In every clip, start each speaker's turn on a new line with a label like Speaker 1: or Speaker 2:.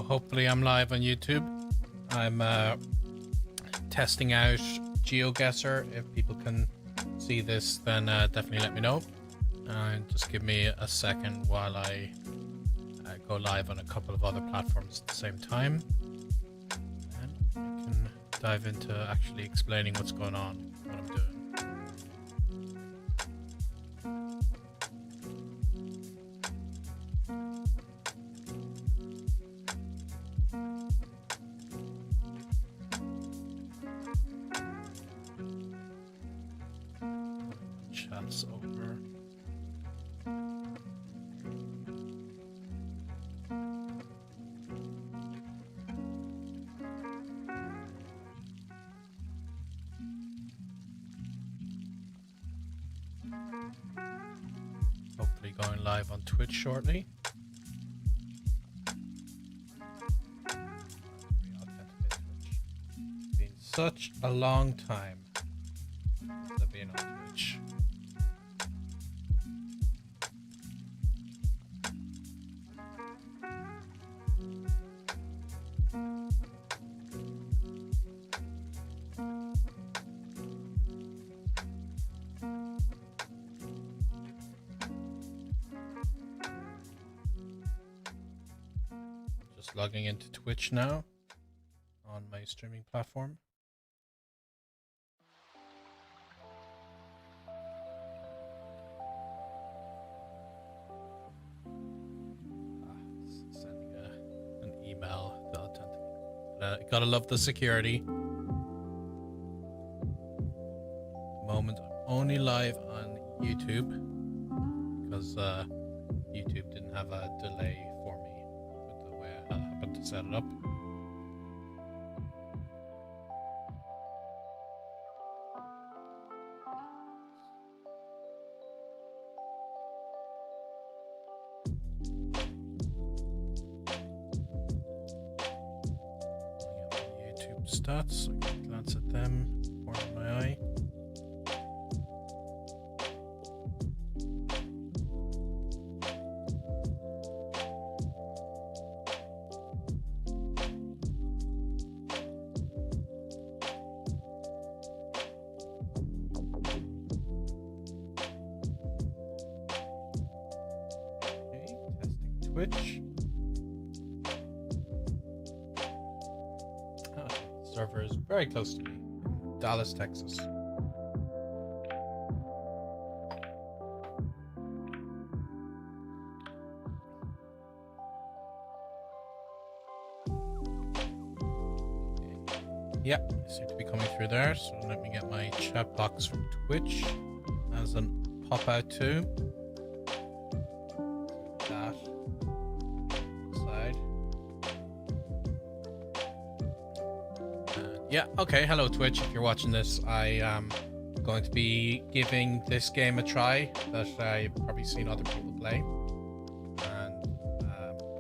Speaker 1: hopefully I'm live on YouTube. I'm testing out GeoGuessr. If people can see this, then definitely let me know. And just give me a second while I go live on a couple of other platforms at the same time. And I can dive into actually explaining what's going on, what I'm doing. Chat's over. Hopefully going live on Twitch shortly. It's been such a long time since I've been on Twitch. Just logging into Twitch now on my streaming platform. Sending an email to authenticate. Gotta love the security. Moment I'm only live on YouTube because YouTube didn't have a delay for me with the way I happened to set it up. YouTube stats, I can glance at them, corner of my eye. Twitch. Oh, the server is very close to me, in Dallas, Texas. Yeah, you seem to be coming through there, so let me get my chat box from Twitch as a pop out too. That. Yeah, okay, hello Twitch, if you're watching this, I am going to be giving this game a try that I've probably seen other people play. And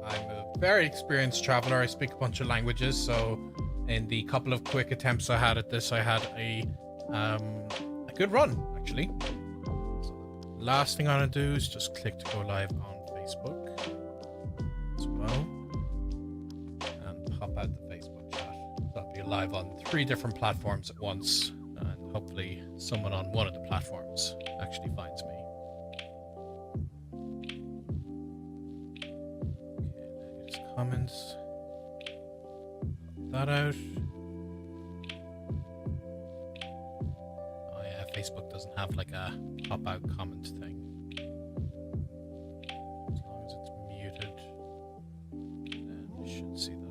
Speaker 1: I'm a very experienced traveler. I speak a bunch of languages, so in the couple of quick attempts I had at this, I had a good run, actually. So the last thing I'm going to do is just click to go live on Facebook as well. And pop out the Facebook chat. I'll be live on 3 different platforms at once, and hopefully someone on one of the platforms actually finds me. Okay, there's comments. Pop that out. Oh yeah, Facebook doesn't have like a pop out comment thing. As long as it's muted, then you should see that.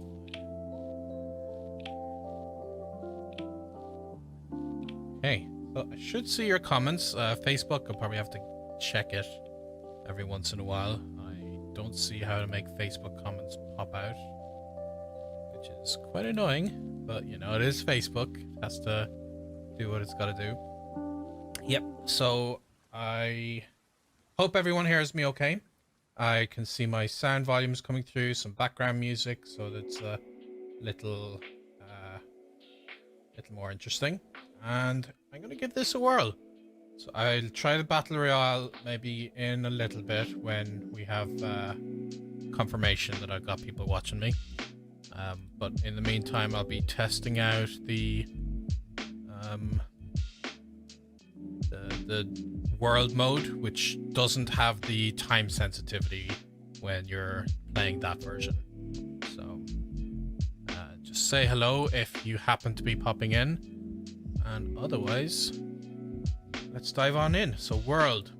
Speaker 1: Okay, so I should see your comments. Facebook, I'll probably have to check it every once in a while. I don't see how to make Facebook comments pop out, which is quite annoying, but you know, it is Facebook. It has to do what it's got to do. Yep, so I hope everyone hears me okay. I can see my sound volumes coming through, some background music, so that's a little more interesting. And I'm going to give this a whirl. So I'll try the Battle Royale maybe in a little bit when we have confirmation that I've got people watching me. But in the meantime, I'll be testing out the world mode, which doesn't have the time sensitivity when you're playing that version. So just say hello if you happen to be popping in, and otherwise let's dive on in. So world,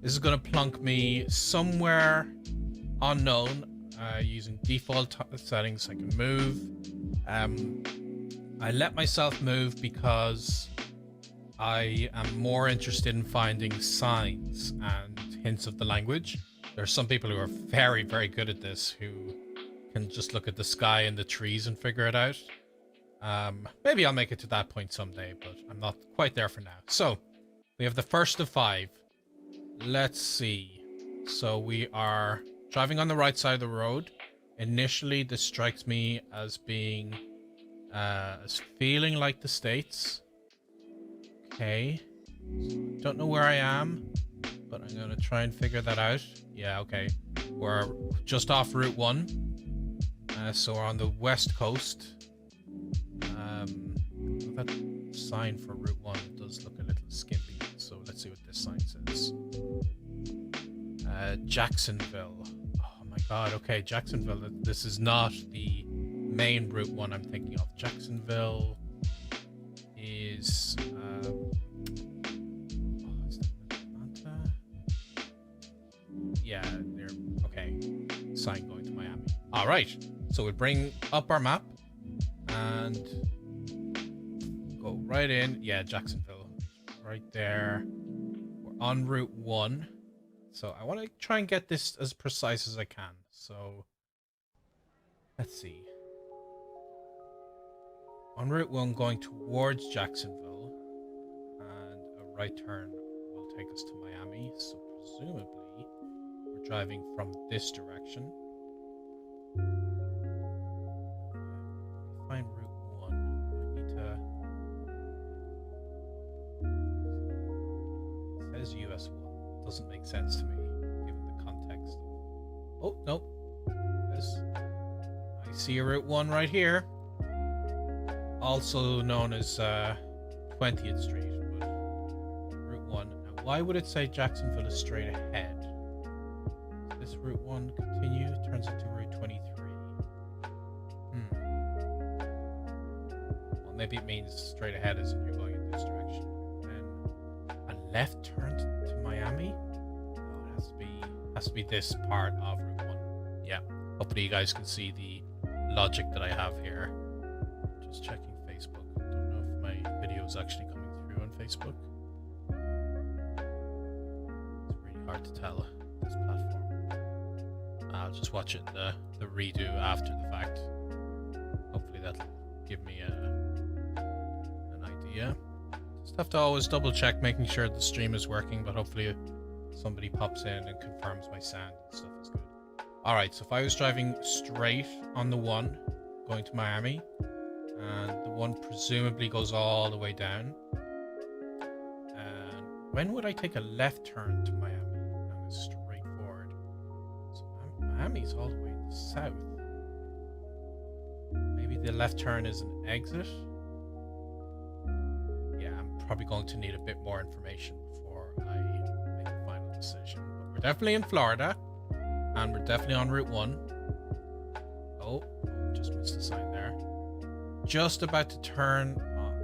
Speaker 1: this is going to plunk me somewhere unknown. Using default settings, I can move. I let myself move because I am more interested in finding signs and hints of the language. There are some people who are very, very good at this, who can just look at the sky and the trees and figure it out. Maybe I'll make it to that point someday, but I'm not quite there for now. So we have the first of 5. Let's see. So we are driving on the right side of the road. Initially, this strikes me as being, as feeling like the States. Okay. Don't know where I am, but I'm going to try and figure that out. Yeah, okay. We're just off Route 1. So we're on the west coast. That sign for Route 1 does look a little skimpy. So let's see what this sign says. Jacksonville. Oh my god, okay, Jacksonville. This is not the main Route 1 I'm thinking of. Jacksonville is Atlanta? Yeah, they're okay. Sign going to Miami. Alright, so we bring up our map and go right in. Yeah, Jacksonville. Right there. We're on Route 1. So I want to try and get this as precise as I can. So let's see. On Route 1 going towards Jacksonville, and a right turn will take us to Miami. So presumably we're driving from this direction. Find Route 1. I need to... It says US 1. Doesn't make sense to me, given the context. Oh, nope. This. I see a Route 1 right here. Also known as 20th Street, but Route 1. Now, why would it say Jacksonville is straight ahead? This Route 1 continue, turns into Route 23. Well, maybe it means straight ahead as if you're going in this direction. Then a left turn to Miami? No, it has to be this part of Route 1. Yeah. Hopefully you guys can see the logic that I have here. Just checking Facebook. Don't know if my video is actually coming through on Facebook. It's really hard to tell this platform. I'll just watch it the redo after the fact. Hopefully that'll give me an idea. Just have to always double check, making sure the stream is working, but hopefully somebody pops in and confirms my sound and stuff is good. Alright, so if I was driving straight on the 1 going to Miami, and the 1 presumably goes all the way down, and when would I take a left turn to Miami? And it's straight forward. So Miami's all the way in the south. Maybe the left turn is an exit? Yeah, I'm probably going to need a bit more information before I make a final decision. But we're definitely in Florida, and we're definitely on Route 1. Oh, just missed the sign there. Just about to turn.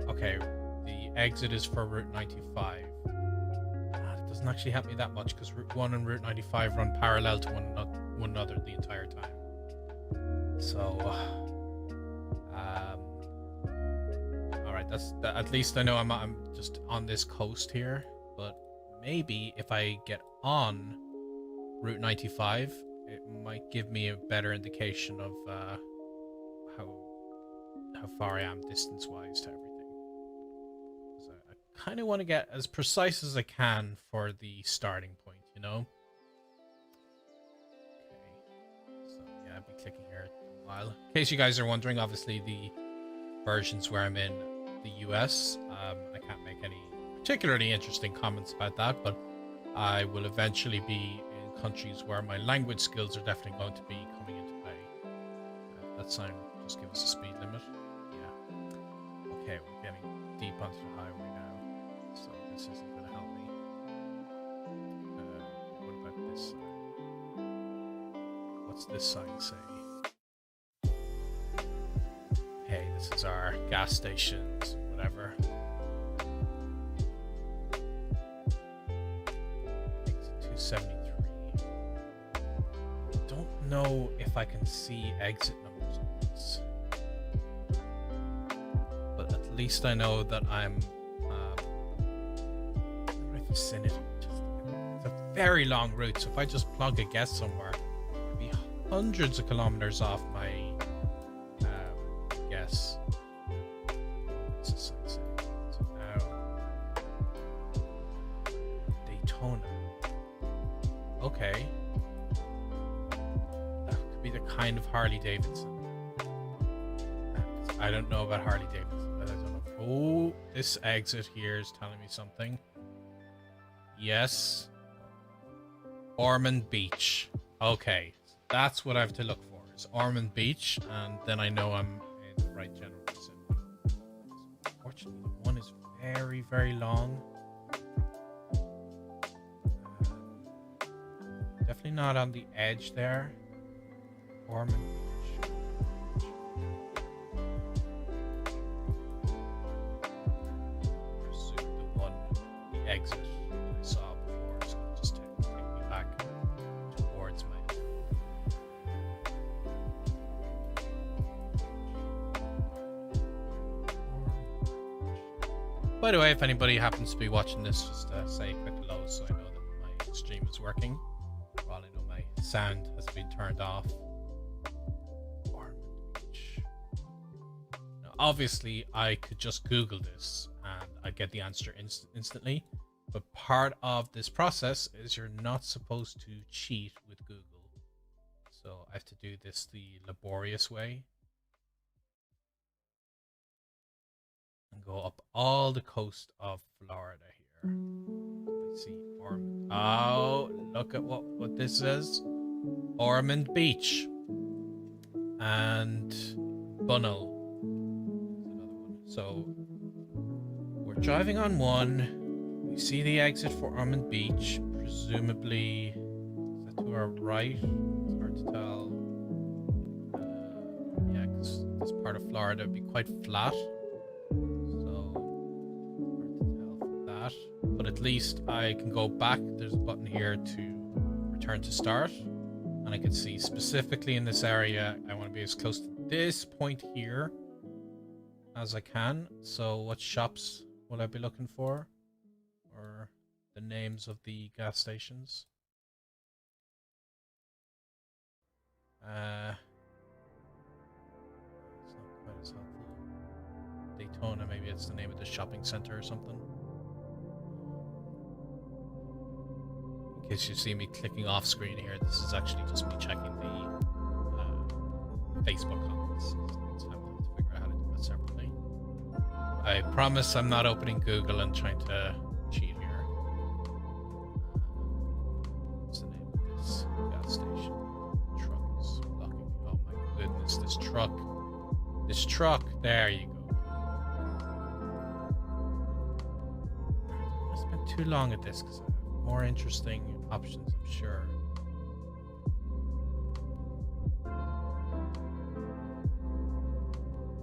Speaker 1: Okay, the exit is for Route 95. It doesn't actually help me that much because Route 1 and Route 95 run parallel to one another the entire time. So, alright, at least I know I'm just on this coast here. But maybe if I get on Route 95, it might give me a better indication of how far I am distance-wise to everything. So I kind of want to get as precise as I can for the starting point, you know? Okay. So yeah, I'll be clicking here a while. In case you guys are wondering, obviously the versions where I'm in the US, I can't make any particularly interesting comments about that, but I will eventually be in countries where my language skills are definitely going to be coming into play. That sign just give us a speed limit. Yeah. Okay, we're getting deep onto the highway now, so this isn't going to help me. What about this side? What's this sign say? Hey, this is our gas stations, whatever. Exit 273. Don't know if I can see exit numbers on this, but at least I know that I'm in the vicinity. It's a very long route, so if I just plug a guess somewhere, it'd be hundreds of kilometers off my guess. What's this sign say? So now Daytona. Okay. Be the kind of Harley Davidson. I don't know about Harley Davidson. I don't know. Oh, this exit here is telling me something. Yes. Ormond Beach. Okay, that's what I have to look for. Is Ormond Beach, and then I know I'm in the right general vicinity. Unfortunately, the one is very, very long. Definitely not on the edge there. Ormond Beach. Presume the one, the exit I saw before is going to just take me back towards my. By the way, if anybody happens to be watching this, just say a quick hello so I know that my stream is working. For all I know, my sound has been turned off. Obviously, I could just Google this and I get the answer instantly. But part of this process is you're not supposed to cheat with Google. So I have to do this the laborious way. And go up all the coast of Florida here. Let's see, Ormond. Oh, look at what this says. Ormond Beach. And Bunnell. So we're driving on one. We see the exit for Ormond Beach. Presumably, is that to our right? It's hard to tell. Yeah, because this part of Florida would be quite flat. So hard to tell from that. But at least I can go back. There's a button here to return to start. And I can see specifically in this area, I want to be as close to this point here as I can. So what shops will I be looking for? Or the names of the gas stations? It's not quite as helpful. Daytona, maybe it's the name of the shopping center or something. In case you see me clicking off screen here, this is actually just me checking the Facebook comments. So I'm going to figure out how to do that separately. I promise I'm not opening Google and trying to cheat here. What's the name of this gas station? The truck is blocking me. Oh my goodness, this truck. This truck. There you go. I spent too long at this because I have more interesting options, I'm sure.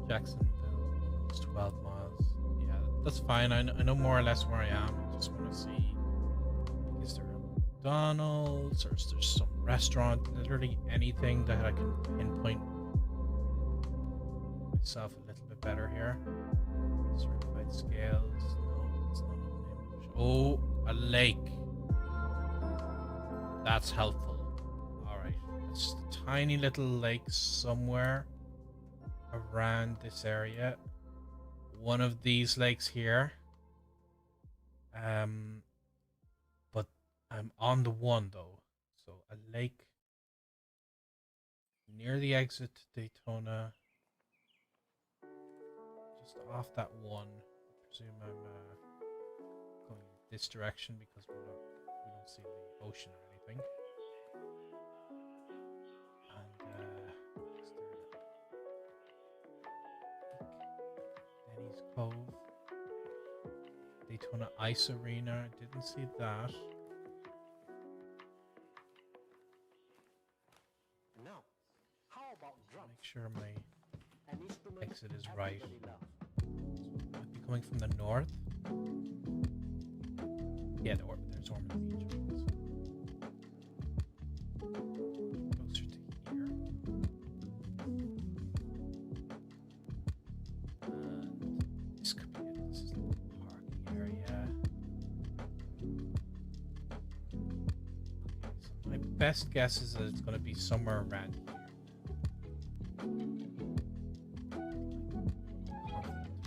Speaker 1: Jacksonville, almost 12 miles. Yeah, that's fine. I know more or less where I am. I just want to see, is there a McDonald's or is there some restaurant? Literally anything that I can pinpoint myself a little bit better here. Certified scales. No, it's not on English. Oh, a lake. That's helpful. Alright. It's just a tiny little lake somewhere around this area. One of these lakes here. But I'm on the one though. So a lake near the exit to Daytona. Just off that one. I presume I'm going this direction because we don't see the ocean or anything. And Daytona Ice Arena. Didn't see that.
Speaker 2: Now, how about drums?
Speaker 1: Make sure my
Speaker 2: An instrument
Speaker 1: exit is right.
Speaker 2: everybody loves.
Speaker 1: Might be coming from the north. Yeah, there's Ormond Beach. Closer to here. And this could be it. This is the parking area. Okay, so my best guess is that it's going to be somewhere around here.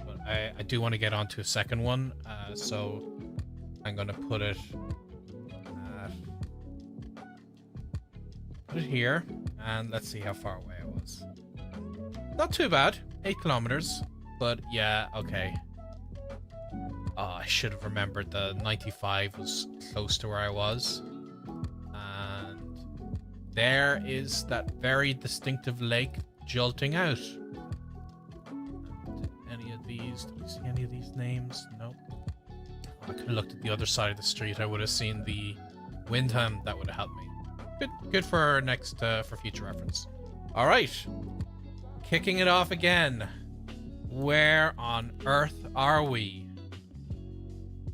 Speaker 1: But I do want to get onto a second one, so I'm going to put it here, and let's see how far away I was. Not too bad, 8 kilometers, but yeah, okay. Oh, I should have remembered the 95 was close to where I was. And there is that very distinctive lake jolting out. Did any of these, do we see any of these names? Nope. I could have looked at the other side of the street. I would have seen the Windham. That would have helped me. Good for next, for future reference. All right, kicking it off again. Where on earth are we?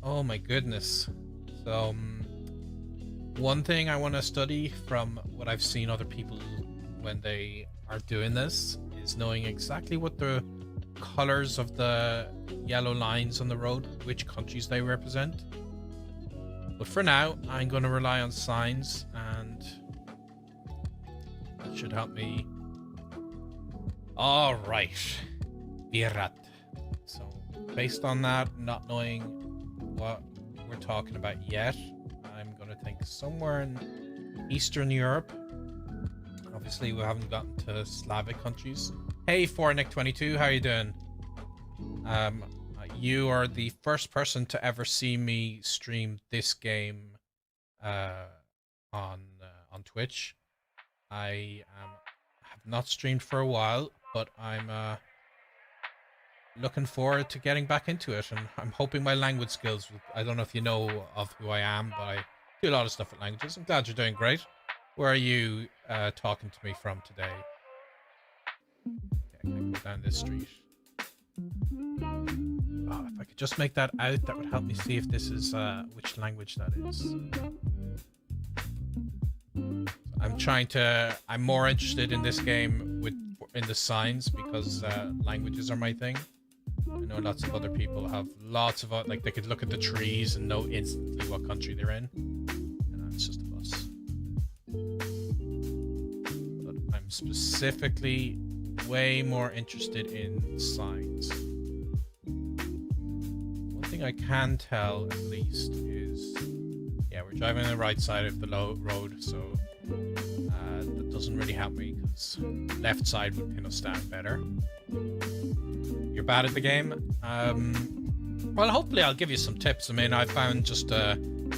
Speaker 1: Oh my goodness. So, one thing I want to study from what I've seen other people when they are doing this is knowing exactly what the colors of the yellow lines on the road, which countries they represent. But for now, I'm going to rely on signs, and that should help me. All right, Virat. So based on that, not knowing what we're talking about yet, I'm going to think somewhere in Eastern Europe. Obviously, we haven't gotten to Slavic countries. Hey, Fornick22, how you doing? You are the first person to ever see me stream this game on Twitch. I have not streamed for a while, but I'm looking forward to getting back into it, and I'm hoping my language skills. I don't know if you know of who I am, but I do a lot of stuff with languages. I'm glad you're doing great. Where are you talking to me from today? Okay, I can go down this street. Oh, if I could just make that out, that would help me see if this is which language that is. I'm more interested in this game in the signs, because languages are my thing. I know lots of other people have lots of, like, they could look at the trees and know instantly what country they're in. And it's just a bus. But I'm specifically way more interested in signs. One thing I can tell, at least, is, yeah, we're driving on the right side of the road, so that doesn't really help me, because left side would pin us down better. You're bad at the game? Well, hopefully I'll give you some tips. I mean, I found just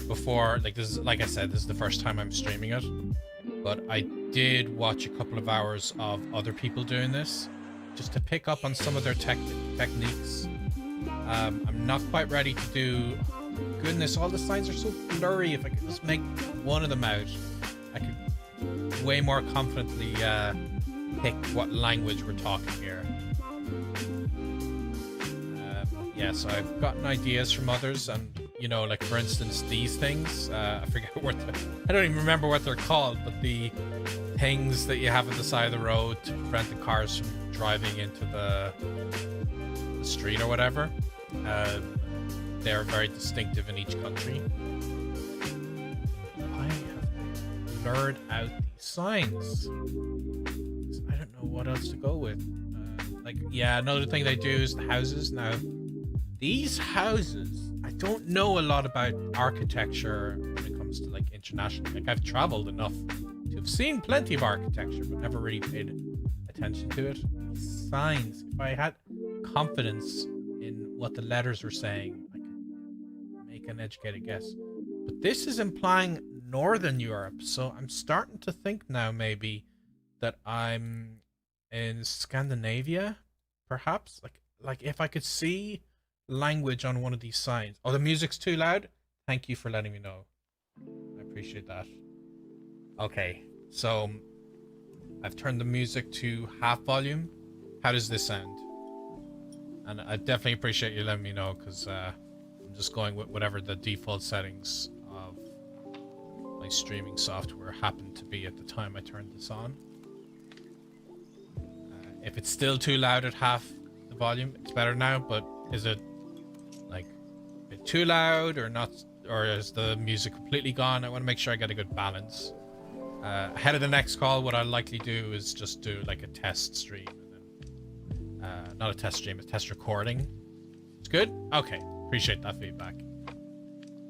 Speaker 1: before, like, this is, like I said, this is the first time I'm streaming it, but I did watch a couple of hours of other people doing this just to pick up on some of their techniques. I'm not quite ready to do. Goodness, all the signs are so blurry. If I could just make one of them out, I could way more confidently pick what language we're talking here. Yeah, so I've gotten ideas from others, and, you know, like, for instance, these things, I forget what I don't even remember what they're called, but the things that you have on the side of the road to prevent the cars from driving into the street or whatever, they're very distinctive in each country. I have blurred out these signs. I don't know what else to go with. Like, yeah, another thing they do is the houses. Now, these houses, I don't know a lot about architecture when it comes to, like, international. Like, I've traveled enough to have seen plenty of architecture, but never really paid attention to it. These signs, if I had confidence in what the letters were saying, I could make an educated guess. But this is implying Northern Europe, so I'm starting to think now maybe that I'm in Scandinavia, perhaps. Like if I could see language on one of these signs. Oh, the music's too loud? Thank you for letting me know. I appreciate that. Okay, so I've turned the music to half volume. How does this sound? And I definitely appreciate you letting me know, because I'm just going with whatever the default settings of my streaming software happened to be at the time I turned this on. If it's still too loud at half the volume, it's better now, but is it like a bit too loud or not, or is the music completely gone? I want to make sure I get a good balance. Ahead of the next call, what I'll likely do is just do like a test stream, and then not a test stream, a test recording. It's good? Okay, appreciate that feedback.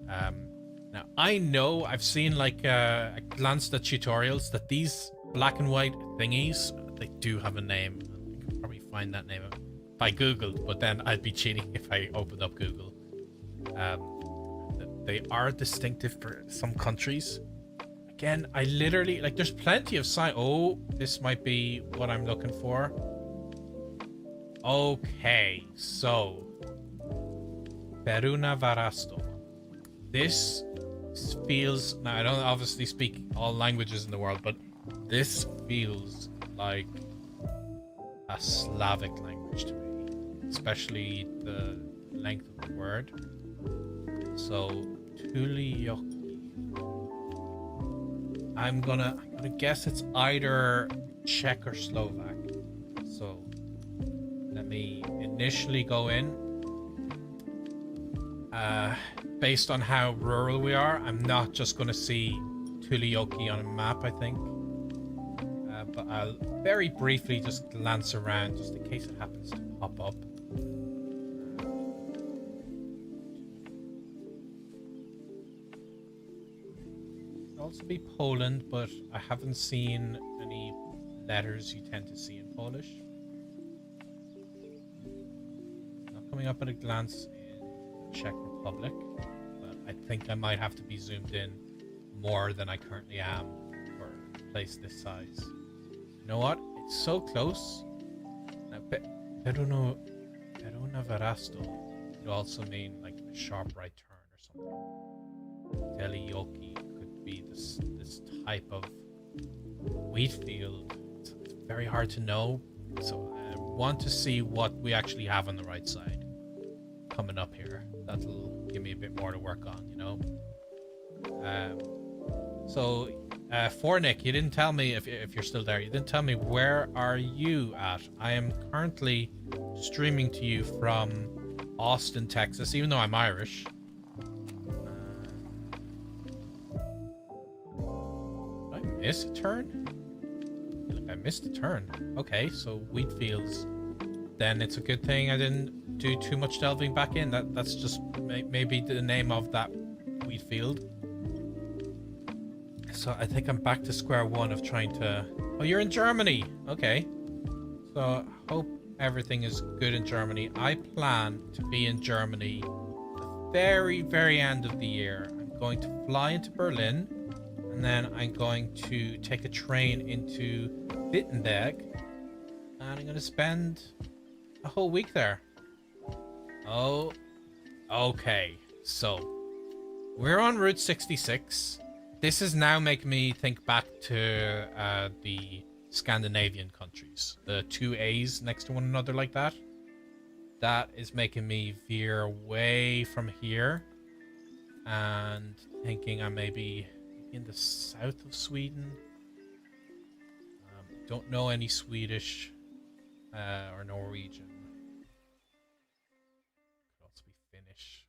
Speaker 1: Now I know I've seen like I glanced at tutorials that these black and white thingies, they do have a name. I can probably find that name if I googled, but then I'd be cheating if I opened up Google. They are distinctive for some countries. Again, I literally, like, there's plenty of sign. Oh, this might be what I'm looking for. Okay, so Peruna Varasto. This feels, now I don't obviously speak all languages in the world, but this feels like a Slavic language to me, especially the length of the word. So Tulioki. I'm gonna guess it's either Czech or Slovak. So let me initially go in. Based on how rural we are, I'm not just gonna see Tulioki on a map, I think. But I'll very briefly just glance around just in case it happens to pop up. Also be Poland, but I haven't seen any letters you tend to see in Polish. Not coming up at a glance in the Czech Republic, but I think I might have to be zoomed in more than I currently am for a place this size. You know what? It's so close. Now, Peruna Varasto could also mean like a sharp right turn or something. Delioki be this type of wheat field. It's very hard to know, so I want to see what we actually have on the right side coming up here. That'll give me a bit more to work on, you know. So for Nick, you didn't tell me, if you're still there, you didn't tell me where are you at. I am currently streaming to you from Austin, Texas, even though I'm Irish. Miss a turn? I missed a turn. Okay, so wheat fields. Then it's a good thing I didn't do too much delving back in. That's just maybe the name of that wheat field. So I think I'm back to square one of trying to... Oh, you're in Germany. Okay. So I hope everything is good in Germany. I plan to be in Germany the very, very end of the year. I'm going to fly into Berlin. And then I'm going to take a train into Wittenberg, and I'm going to spend a whole week there. Oh, okay. So we're on Route 66. This is now making me think back to the Scandinavian countries, the two A's next to one another like that. That is making me veer away from here and thinking I may be in the south of Sweden. Don't know any Swedish or Norwegian. Could also be Finnish.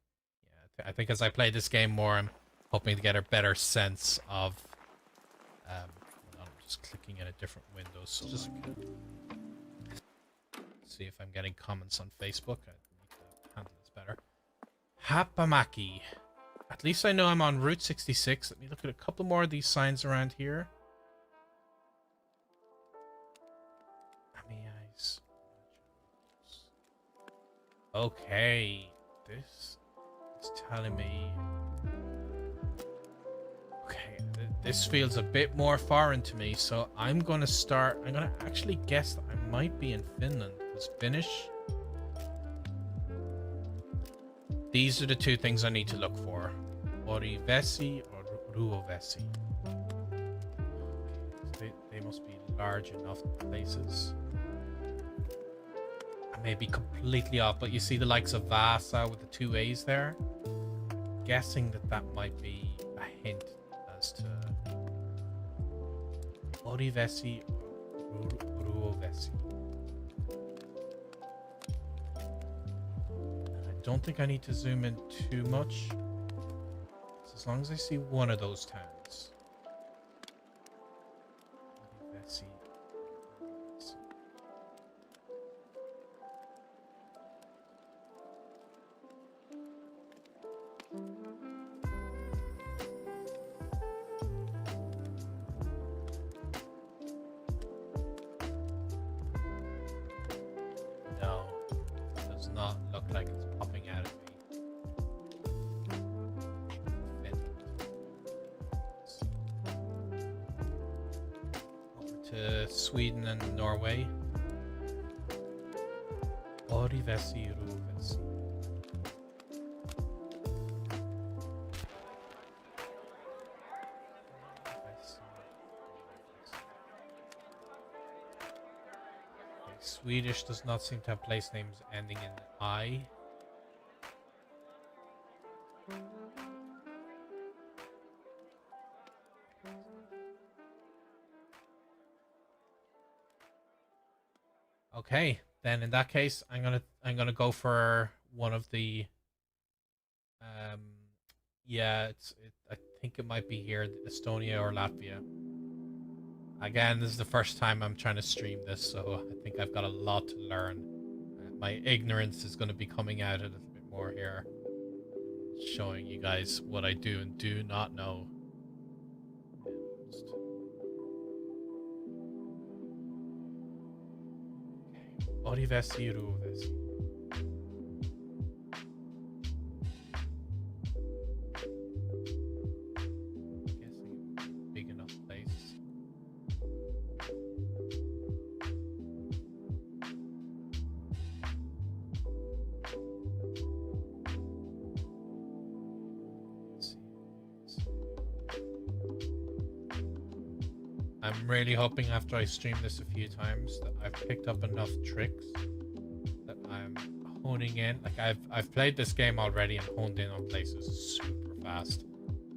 Speaker 1: Yeah, I think as I play this game more, I'm hoping to get a better sense of. Hold on, I'm just clicking in a different window, so just see if I'm getting comments on Facebook. I need to handle this better. Hapamaki. At least I know I'm on Route 66. Let me look at a couple more of these signs around here. Okay, this is telling me... Okay, this feels a bit more foreign to me, so I'm going to actually guess that I might be in Finland, because Finnish... these are the two things I need to look for. Orivesi or Ruovesi. They must be large enough places. I may be completely off, but you see the likes of Vasa with the two A's there? I'm guessing that might be a hint as to Orivesi or Ruovesi. I don't think I need to zoom in too much. So as long as I see one of those towns. Orivesi. No, it does not look like it's popping out of me. Over to Sweden and Norway. Orivesi, Ruvesi. Swedish does not seem to have place names ending in I. Okay, then in that case, I'm gonna go for one of the. Yeah, I think it might be here, Estonia or Latvia. Again, this is the first time I'm trying to stream this, so I think I've got a lot to learn. My ignorance is going to be coming out a little bit more here, showing you guys what I do and do not know. Orivesi, Ruvesi. I'm really hoping after I stream this a few times that I've picked up enough tricks that I'm honing in. Like I've played this game already and honed in on places super fast,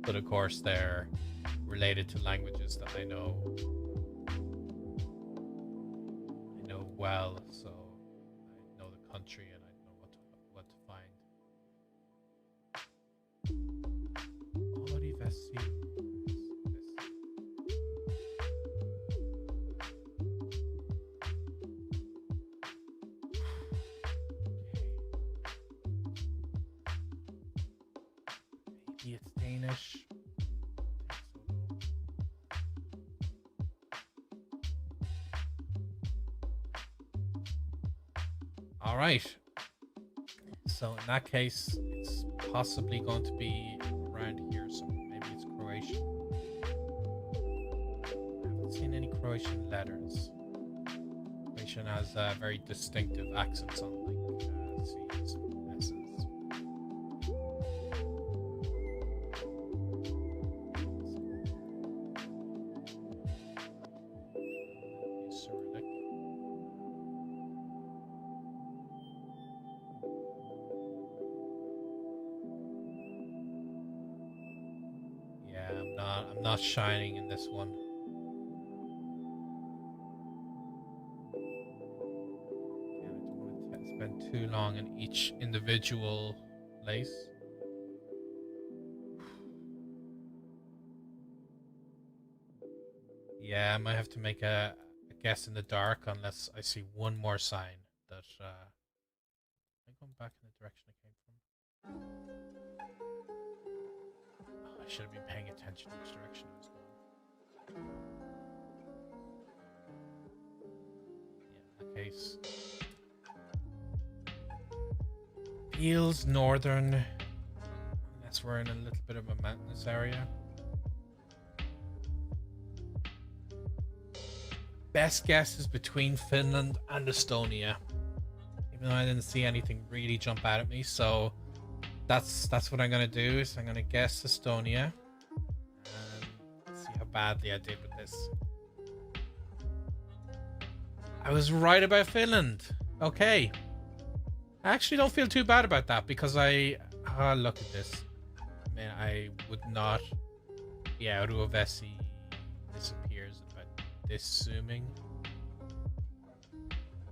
Speaker 1: but of course they're related to languages that I know well, so I know the country and I know what to find. Orivesi. It's Danish. All right. So in that case, it's possibly going to be around here. So maybe it's Croatian. I haven't seen any Croatian letters. Croatian has very distinctive accents on like C's and S's. I'm not shining in this one. I don't want to spend too long in each individual place. Yeah, I might have to make a guess in the dark unless I see one more sign that I'm going back in the direction I came from. I should have been paying attention to which direction I was going. Yeah, in that case. Feels northern. Unless we're in a little bit of a mountainous area. Best guess is between Finland and Estonia. Even though I didn't see anything really jump out at me, so that's what I'm gonna do. Is I'm gonna guess Estonia and see how badly I did with this. I was right about Finland. Okay. I actually don't feel too bad about that because look at this. Man, I would not. Yeah, Ruovesi disappears about this zooming.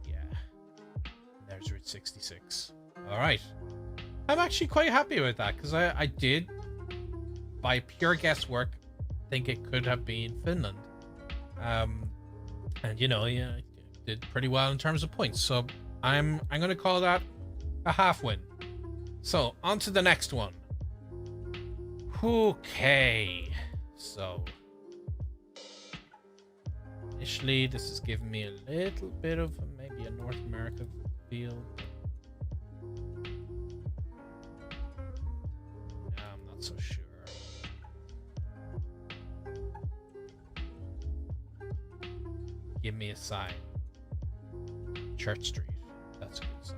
Speaker 1: Yeah. There's Route 66. Alright. I'm actually quite happy with that because I did, by pure guesswork, think it could have been Finland. And you know, yeah, I did pretty well in terms of points. So I'm gonna call that a half win. So on to the next one. Okay. So initially this is giving me a little bit of maybe a North America feel. I'm not so sure. Give me a sign. Church Street. That's a good sign.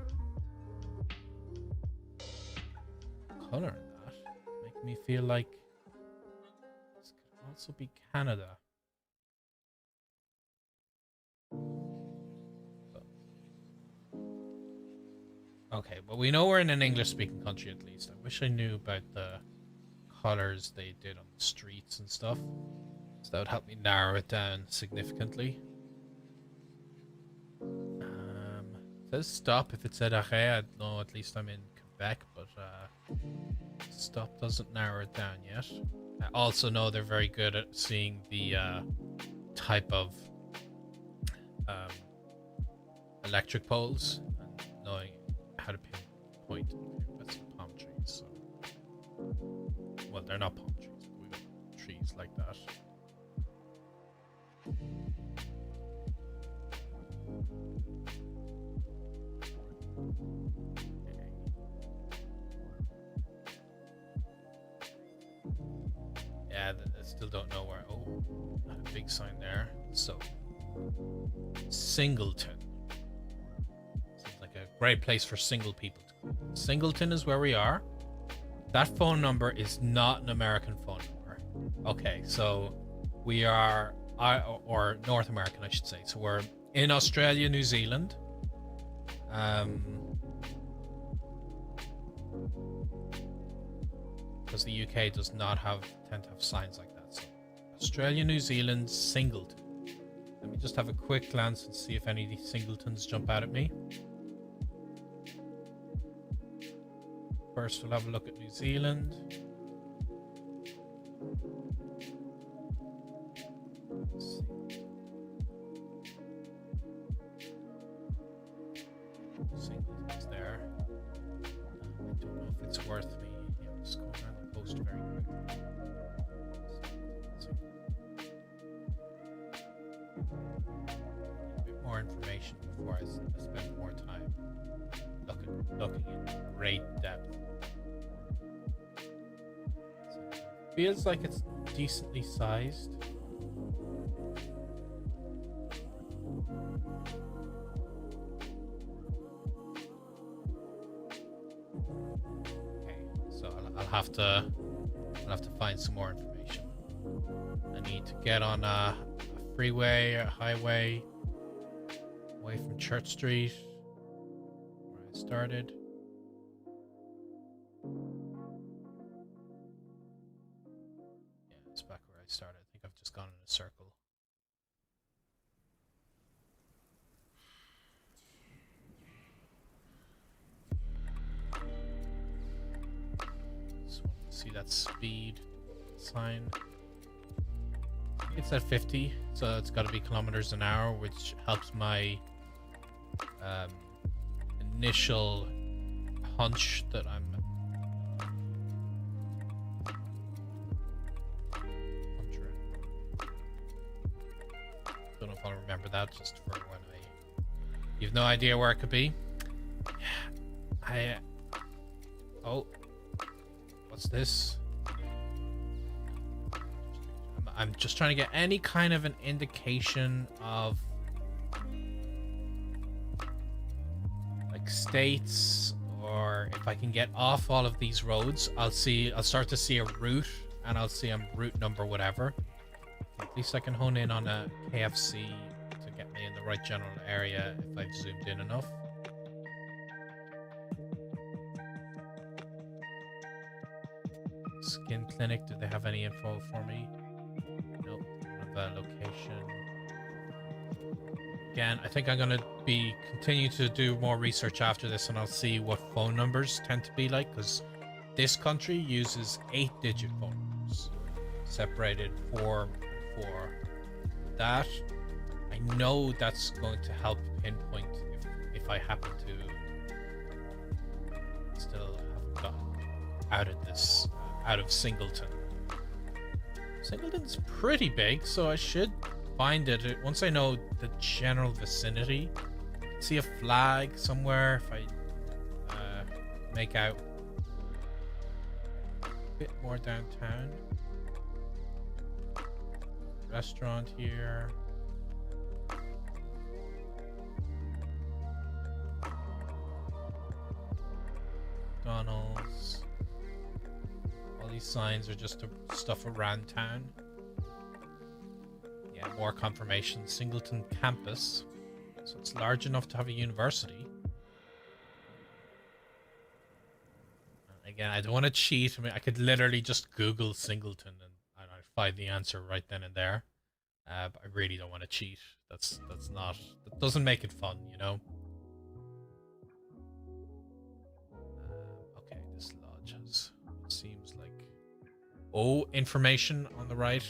Speaker 1: Color in that make me feel like this could also be Canada. Okay, well we know we're in an English-speaking country at least. I wish I knew about the colors they did on the streets and stuff, so that would help me narrow it down significantly. It says stop if it said arrêt. I'd know at least I'm in Quebec, but stop doesn't narrow it down yet. I also know they're very good at seeing the type of electric poles and knowing how to pinpoint. That's some palm trees. So, well, they're not palm trees. But we've got trees like that. Yeah, I still don't know where. Oh, not a big sign there. So, Singleton. Seems like a great place for single people to go. Singleton is where we are. That phone number is not an American phone number. Okay, so we are, or North American, I should say. So we're in Australia, New Zealand. Because the UK does not tend to have signs like that. So Australia, New Zealand, Singleton. Let me just have a quick glance and see if any of these singletons jump out at me. First, we'll have a look at New Zealand. Let's see. Singletons there. I don't know if it's worth me. Yeah, I'm just going around the post very quickly. A bit more information before I spend more time looking in great depth. So it feels like it's decently sized. Okay, so I'll have to find some more information. I need to get on a freeway or highway away from Church Street, where I started. Yeah, it's back where I started. I think I've just gone in a circle. Just want to see that speed sign. It's at 50, so it's got to be kilometers an hour, which helps my initial hunch that I'm don't know if I'll remember that just for when you've no idea where it could be. Oh, what's this? I'm just trying to get any kind of an indication of like states or where if I can get off all of these roads, I'll start to see a route, and I'll see I'm route number whatever. At least I can hone in on a KFC to get me in the right general area if I've zoomed in enough. Skin clinic, do they have any info for me? Nope, don't have a location. Again, I think I'm going to continue to do more research after this, and I'll see what phone numbers tend to be like, because this country uses 8-digit phone numbers, separated 4 and 4. That, I know that's going to help pinpoint if I happen to still haven't gotten out of this, out of Singleton. Singleton's pretty big, so I should find it once I know the general vicinity. See a flag somewhere if I make out a bit more downtown. Restaurant here. McDonald's. All these signs are just stuff around town. Yeah, more confirmation. Singleton campus. So it's large enough to have a university. Again, I don't want to cheat. I mean, I could literally just Google Singleton and I'd find the answer right then and there. But I really don't want to cheat. That doesn't make it fun, you know? Okay, this lodge has what seems like... Oh, information on the right.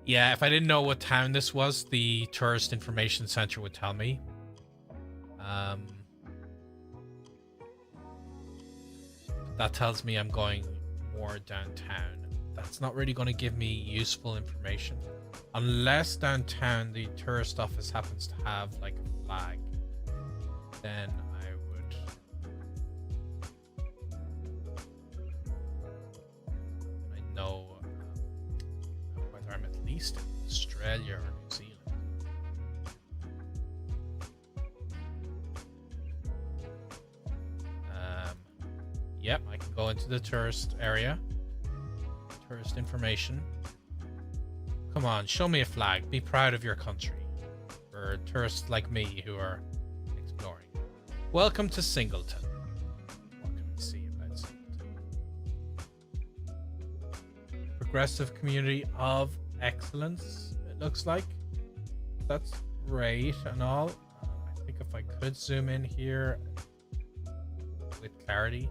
Speaker 1: Yeah, if I didn't know what town this was, the tourist information center would tell me. That tells me I'm going more downtown. That's not really going to give me useful information. Unless downtown the tourist office happens to have like a flag. Then I would... I know whether I'm at least in Australia or New Zealand. Yep, I can go into the tourist area. Tourist information. Come on, show me a flag. Be proud of your country. For tourists like me who are exploring. Welcome to Singleton. What can we see about Singleton? Progressive community of excellence, it looks like. That's great and all. I think if I could zoom in here with clarity.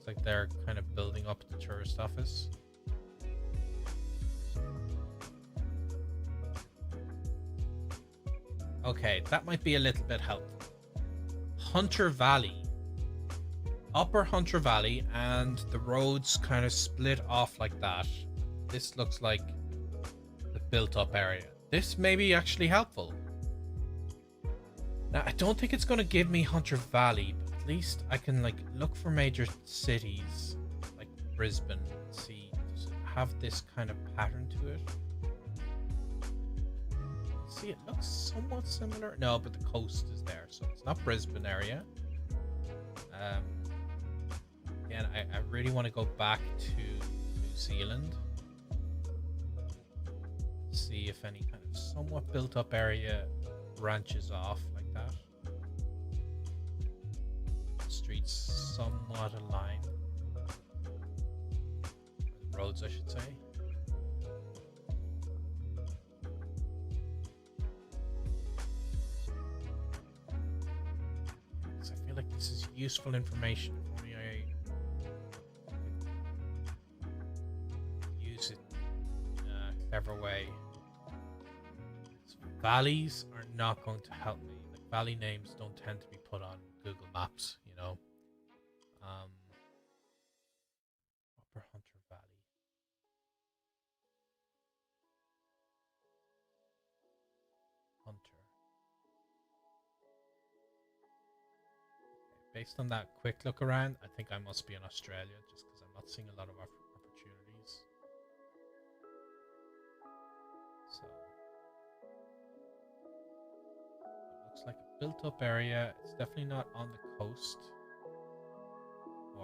Speaker 1: Like they're kind of building up the tourist office. Okay, that might be a little bit helpful. Hunter Valley. Upper Hunter Valley, and the roads kind of split off like that. This looks like the built up area. This may be actually helpful. Now, I don't think it's going to give me Hunter Valley, but at least I can like look for major cities like Brisbane and see, does it have this kind of pattern to it? See, it looks somewhat similar. No, but the coast is there, so it's not Brisbane area. Again, I really want to go back to New Zealand. See if any kind of somewhat built up area branches off like that. Streets somewhat aligned. Roads, I should say. So I feel like this is useful information. If only I use it in a clever way. So valleys are not going to help me. Like valley names don't tend to be put on Google Maps, you know. Upper Hunter Valley. Hunter. Okay, based on that quick look around, I think I must be in Australia, just because I'm not seeing a lot of opportunities. So it looks like a built-up area. It's definitely not on the coast.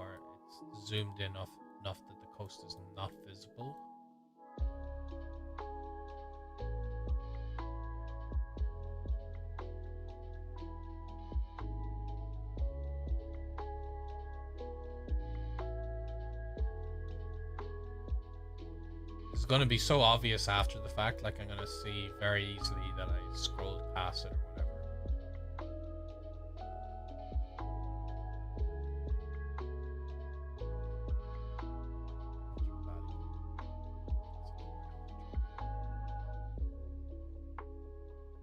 Speaker 1: or it's zoomed in enough that the coast is not visible. It's going to be so obvious after the fact, like I'm going to see very easily that I scrolled past it or whatever.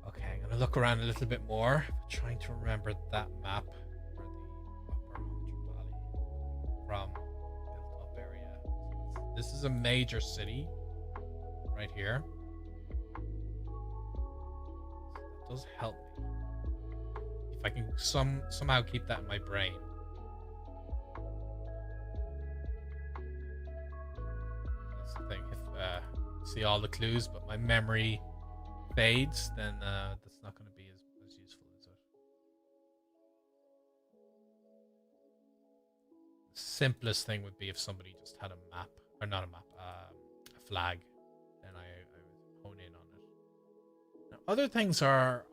Speaker 1: Okay, I'm going to look around a little bit more, trying to remember that map for the upper Hunter Valley from built up area. This is a major city right here. That does help me. If I can somehow keep that in my brain. That's the thing. If see all the clues, but my memory fades, then that's not going to be as useful, is it? The simplest thing would be if somebody just had a map, or not a map, a flag, then I would hone in on it. Now, other things are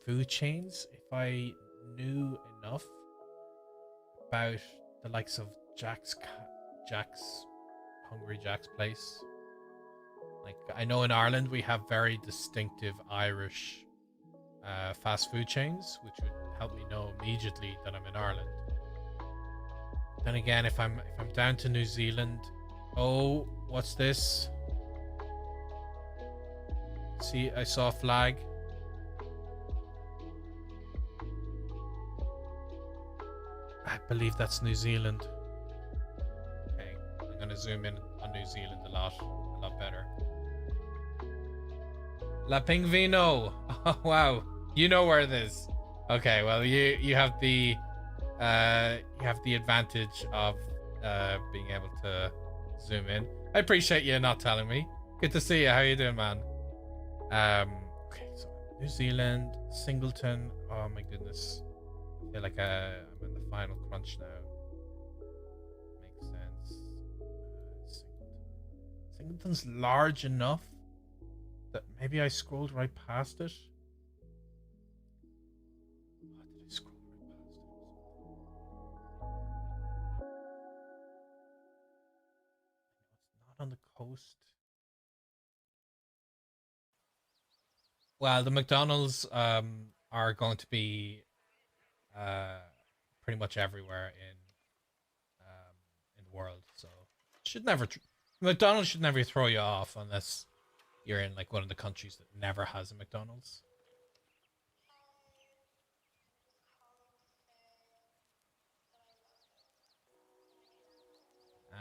Speaker 1: food chains. If I knew enough about the likes of Jack's Hungry Jack's place. Like, I know in Ireland we have very distinctive Irish fast food chains, which would help me know immediately that I'm in Ireland. Then again, if I'm down to New Zealand, oh, what's this? See, I saw a flag. I believe that's New Zealand. Okay, I'm gonna zoom in on New Zealand a lot better. La Pingvino. Oh wow, you know where it is. Okay, well you have the advantage of being able to zoom in. I appreciate you not telling me. Good to see you. How you doing, man? Okay, so New Zealand, Singleton. Oh my goodness, I feel like I'm in the final crunch now. Makes sense. Singleton's large enough that maybe I scrolled right past it. Oh, did I scroll right past it? It's not on the coast. Well, the McDonald's are going to be pretty much everywhere in the world, so should never McDonald's should never throw you off unless you're in like one of the countries that never has a McDonald's.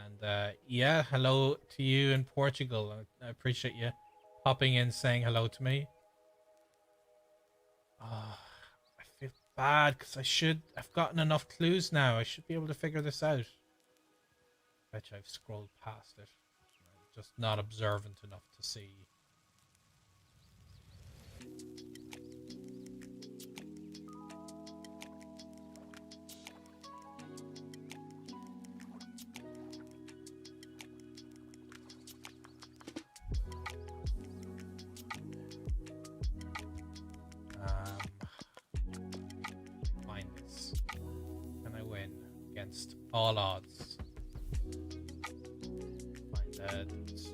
Speaker 1: And yeah, hello to you in Portugal. I appreciate you popping in saying hello to me. I feel bad because I've gotten enough clues now. I should be able to figure this out. Bet you I've scrolled past it. I'm just not observant enough to see. Find this. Can I win against all odds? Find that. What's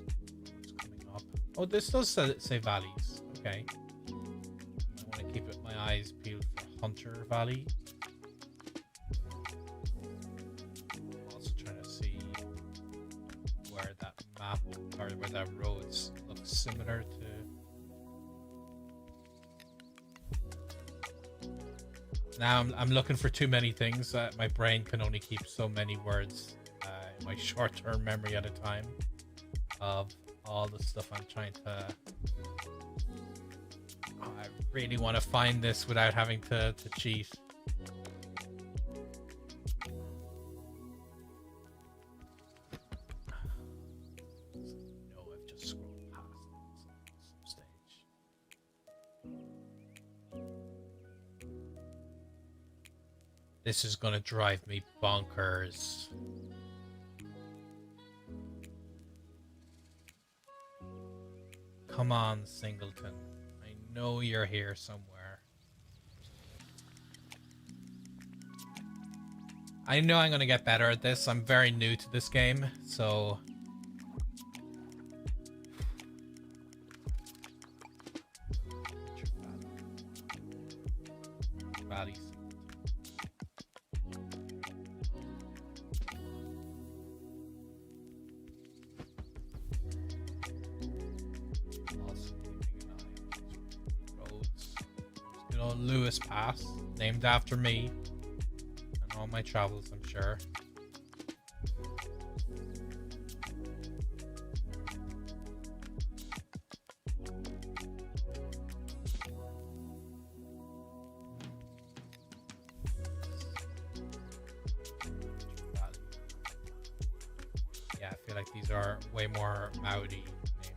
Speaker 1: coming up? Oh, this does say valleys. Okay. I want to keep my eyes peeled for Hunter Valley. I'm also trying to see where that map or where that roads looks similar to. Now I'm looking for too many things. My brain can only keep so many words in my short-term memory at a time of all the stuff I'm trying to. Oh, I really want to find this without having to cheat. No, I've just scrolled past it at some stage. This is gonna drive me bonkers. come on, Singleton. I know you're here somewhere. I know I'm gonna get better at this. I'm very new to this game, so... Valley. Also keeping an eye on roads. Good old Lewis Pass, named after me. And all my travels, I'm sure. Yeah, I feel like these are way more Maori names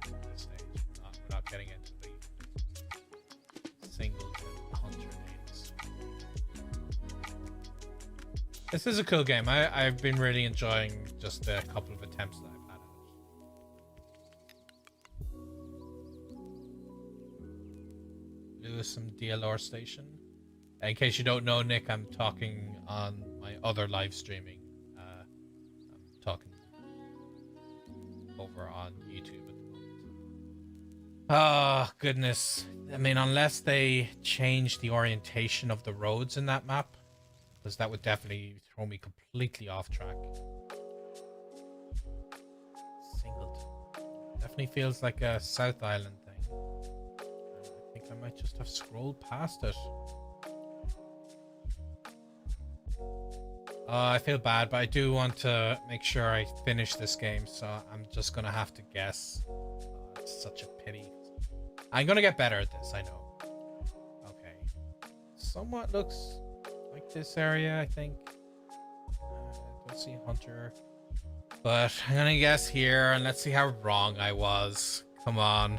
Speaker 1: at this stage. We're not getting into the Singleton Hunter names. This is a cool game. I've been really enjoying just a couple of attempts that I've had at it. Lewisham DLR station. In case you don't know, Nick, I'm talking on my other live streaming. I'm talking over on YouTube at the moment. Oh, goodness. I mean, unless they change the orientation of the roads in that map, because that would definitely throw me completely off track. Singleton. Definitely feels like a South Island thing. And I think I might just have scrolled past it. I feel bad, but I do want to make sure I finish this game, so I'm just gonna have to guess. It's such a pity. I'm gonna get better at this, I know. Okay. Somewhat looks like this area, I think. Don't see Hunter. But I'm gonna guess here, and let's see how wrong I was. Come on.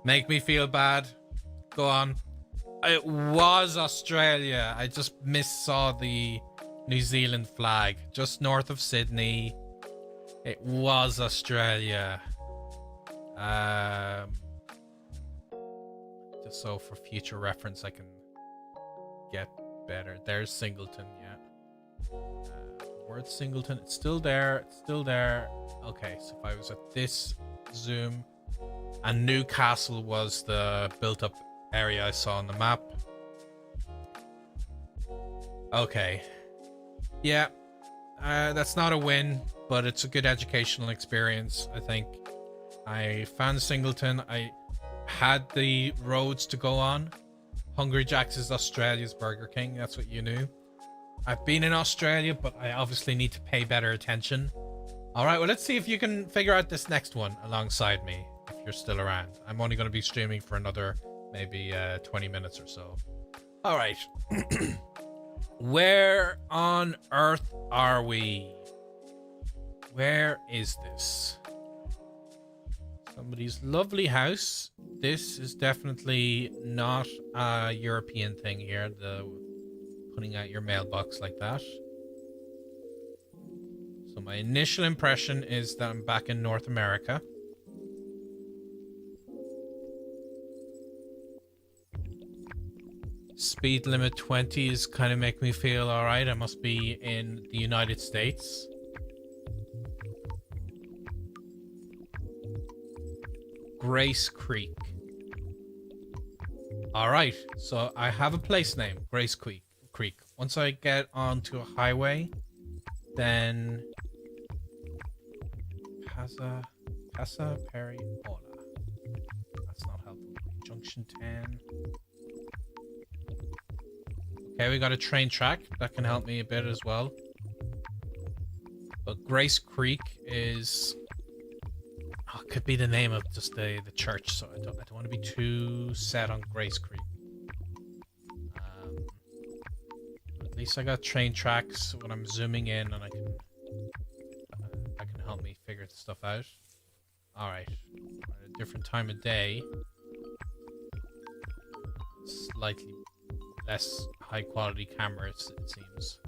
Speaker 1: Make me feel bad. Go on. It was Australia. I just missaw the New Zealand flag just north of Sydney. It was Australia. Just so for future reference I can get better. There's Singleton, yeah. Word Singleton, it's still there, it's still there. Okay, so if I was at this zoom, and Newcastle was the built up area I saw on the map. Okay. Yeah, that's not a win, but it's a good educational experience, I think. I found Singleton. I had the roads to go on. Hungry Jack's is Australia's Burger King. That's what you knew. I've been in Australia, but I obviously need to pay better attention. All right, well, let's see if you can figure out this next one alongside me, if you're still around. I'm only going to be streaming for another maybe 20 minutes or so. All right. Where on earth are we? Where is this? Somebody's lovely house. This is definitely not a European thing here, the putting out your mailbox like that. So my initial impression is that I'm back in North America. Speed limit 20 is kind of make me feel alright. I must be in the United States. Grace Creek. Alright, so I have a place name, Grace Creek. Once I get onto a highway, then Casa Perry Ola. That's not helpful. Junction 10. Okay, we got a train track. That can help me a bit as well. But Grace Creek is... Oh, it could be the name of just the church, so I don't want to be too set on Grace Creek. At least I got train tracks when I'm zooming in, and I can that can help me figure the stuff out. All right, at a different time of day, slightly less high quality camera, it seems.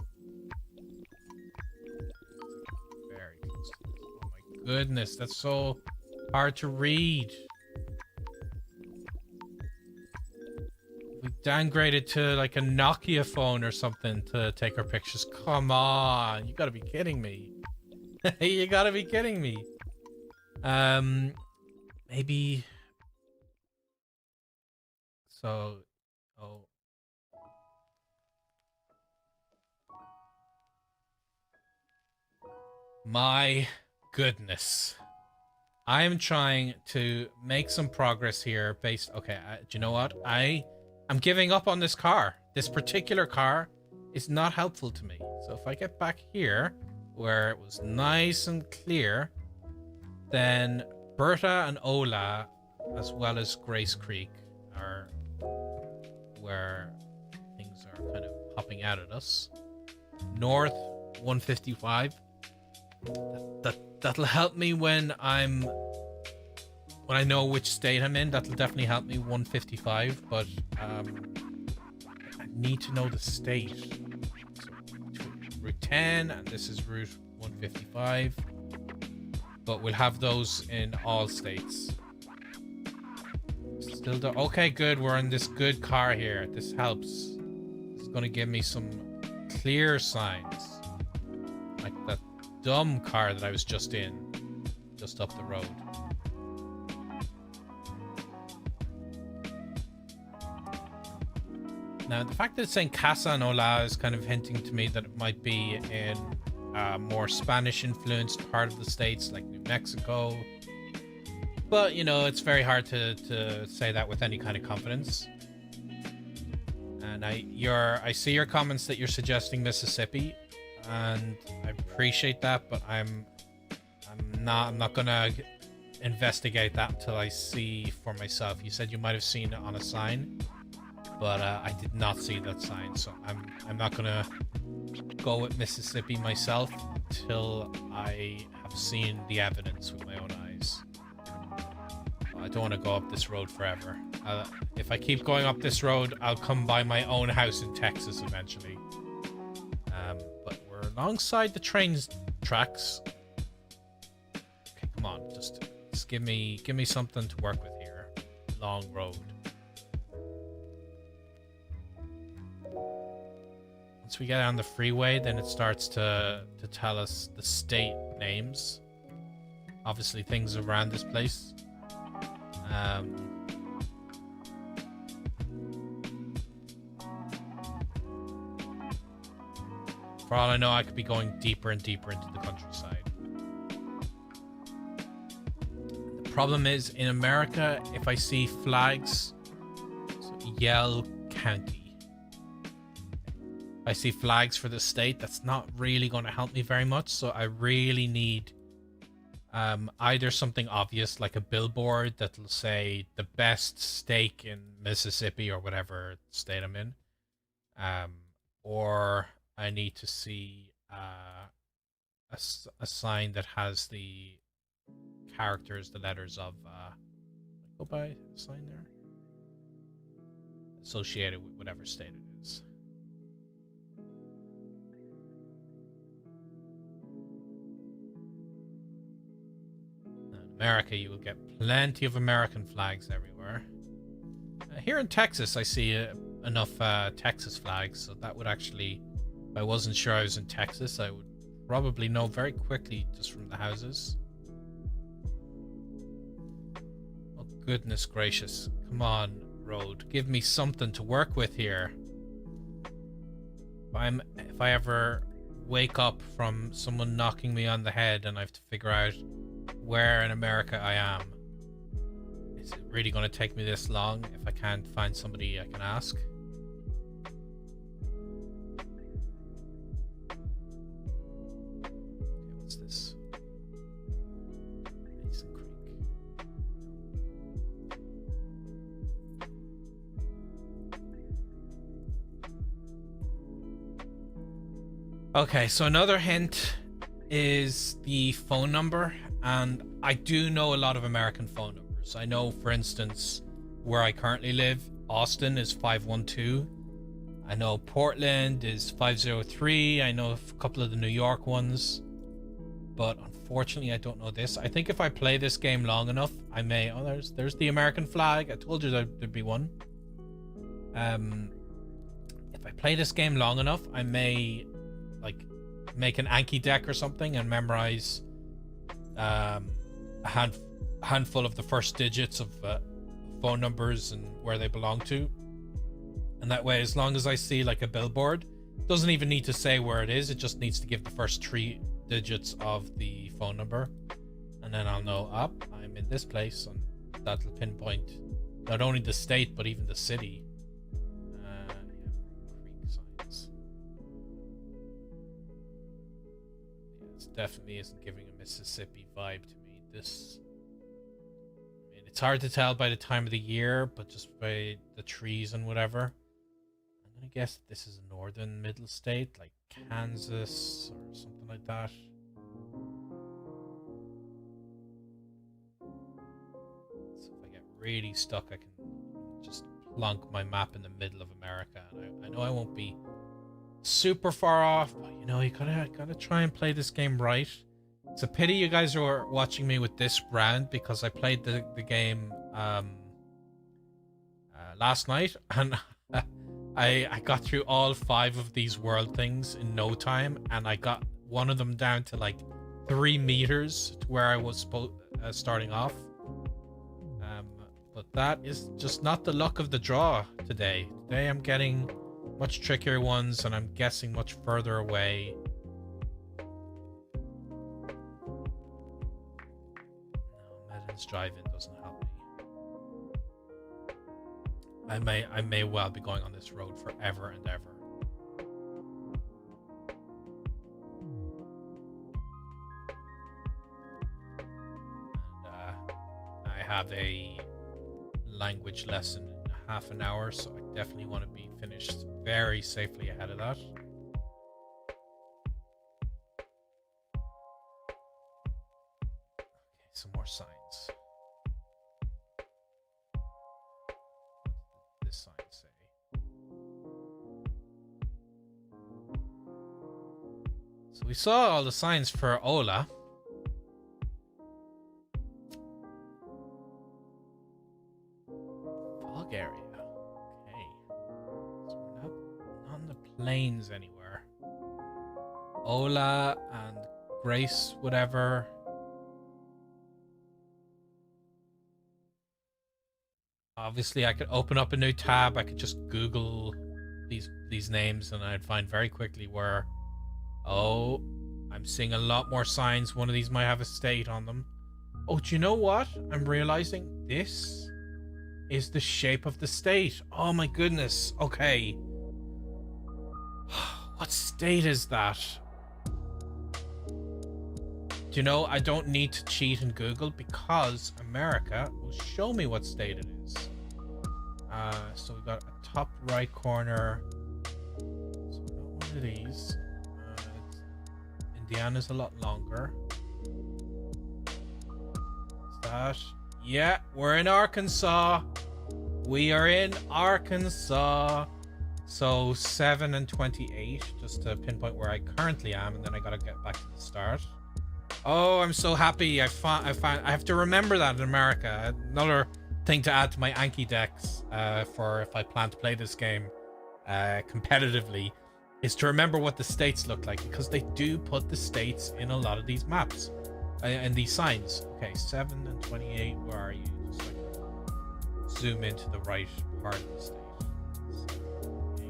Speaker 1: Very close. Oh my goodness, that's so hard to read. We downgraded to like a Nokia phone or something to take our pictures. Come on, you gotta be kidding me. You gotta be kidding me. Maybe. So, oh. My goodness. I am trying to make some progress here based... Okay, do you know what? I'm giving up on this car. This particular car is not helpful to me. So if I get back here, where it was nice and clear, then Berta and Ola, as well as Grace Creek, are where things are kind of popping out at us. North 155. That'll help me when I know which state I'm in. That'll definitely help me. 155, but I need to know the state. So, route 10, and this is route 155. But we'll have those in all states. Still okay, good. We're in this good car here. This helps. It's gonna give me some clear signs. Like that dumb car that I was just in, just up the road. Now, the fact that it's saying Casa and Ola is kind of hinting to me that it might be in a more Spanish-influenced part of the states, like New Mexico. But, you know, it's very hard to say that with any kind of confidence. And I see your comments that you're suggesting Mississippi, and I appreciate that, but I'm not gonna investigate that until I see for myself. You said you might have seen it on a sign, but I did not see that sign, so I'm not gonna go with Mississippi myself until I have seen the evidence with my own eyes. I don't want to go up this road forever. If I keep going up this road, I'll come by my own house in Texas eventually. But we're alongside the train's tracks. Okay, come on, just give me something to work with here. Long road. Once we get on the freeway, then it starts to tell us the state names. Obviously, things around this place. For all I know, I could be going deeper and deeper into the countryside. The problem is, in America, if I see flags, so Yell County. If I see flags for the state, that's not really going to help me very much, so I really need either something obvious like a billboard that'll say the best steak in Mississippi or whatever state I'm in, or I need to see a sign that has the characters, the letters of go by a sign there associated with whatever state it is. America, you will get plenty of American flags everywhere. Here in Texas, I see enough Texas flags, so that would actually, if I wasn't sure I was in Texas, I would probably know very quickly just from the houses. Oh, goodness gracious. Come on, road. Give me something to work with here. If I ever wake up from someone knocking me on the head and I have to figure out where in America I am. Is it really going to take me this long if I can't find somebody I can ask? Okay, what's this? Mason Creek. Okay, so another hint is the phone number. And I do know a lot of American phone numbers. I know, for instance, where I currently live, Austin is 512. I know Portland is 503. I know a couple of the New York ones. But unfortunately, I don't know this. I think if I play this game long enough, I may... Oh, there's the American flag. I told you there'd be one. If I play this game long enough, I may like make an Anki deck or something and memorize a handful of the first digits of phone numbers and where they belong to. And that way, as long as I see like a billboard, it doesn't even need to say where it is. It just needs to give the first 3 digits of the phone number. And then I'll know, I'm in this place, and that'll pinpoint not only the state, but even the city. Creek signs. Yeah, this definitely isn't giving a Mississippi vibe to me. This, I mean, it's hard to tell by the time of the year, but just by the trees and whatever. I'm gonna guess this is a northern middle state, like Kansas or something like that. So if I get really stuck, I can just plunk my map in the middle of America. And I know I won't be super far off, but you know, you gotta try and play this game right. It's a pity you guys are watching me with this brand, because I played the game last night, and I got through all 5 of these world things in no time, and I got one of them down to like 3 meters to where I was starting off. But that is just not the luck of the draw today. Today I'm getting much trickier ones, and I'm guessing much further away. No, Medon's Drive-In doesn't help me. I may well be going on this road forever and ever. And I have a language lesson in half an hour, so I definitely want to be finished very safely ahead of that. Okay, some more signs. What did this sign say? So we saw all the signs for Ola. Area. Okay. So we're not on the plains anywhere. Ola and Grace, whatever. Obviously, I could open up a new tab. I could just Google these names, and I'd find very quickly where. Oh, I'm seeing a lot more signs. One of these might have a state on them. Oh, do you know what? I'm realizing this is the shape of the state. Oh my goodness. Okay. What state is that? Do you know, I don't need to cheat and Google, because America will show me what state it is. So we've got a top right corner. So we've got one of these. Indiana's a lot longer. Is that? Yeah, we're in Arkansas. We are in Arkansas. So 7 and 28, just to pinpoint where I currently am, and then I gotta get back to the start. Oh, I'm so happy. I have to remember that in America. Another thing to add to my Anki decks for if I plan to play this game competitively is to remember what the states look like, because they do put the states in a lot of these maps. And these signs. Okay, 7 and 28. Where are you? Just like zoom into the right part of the state. 7, 8.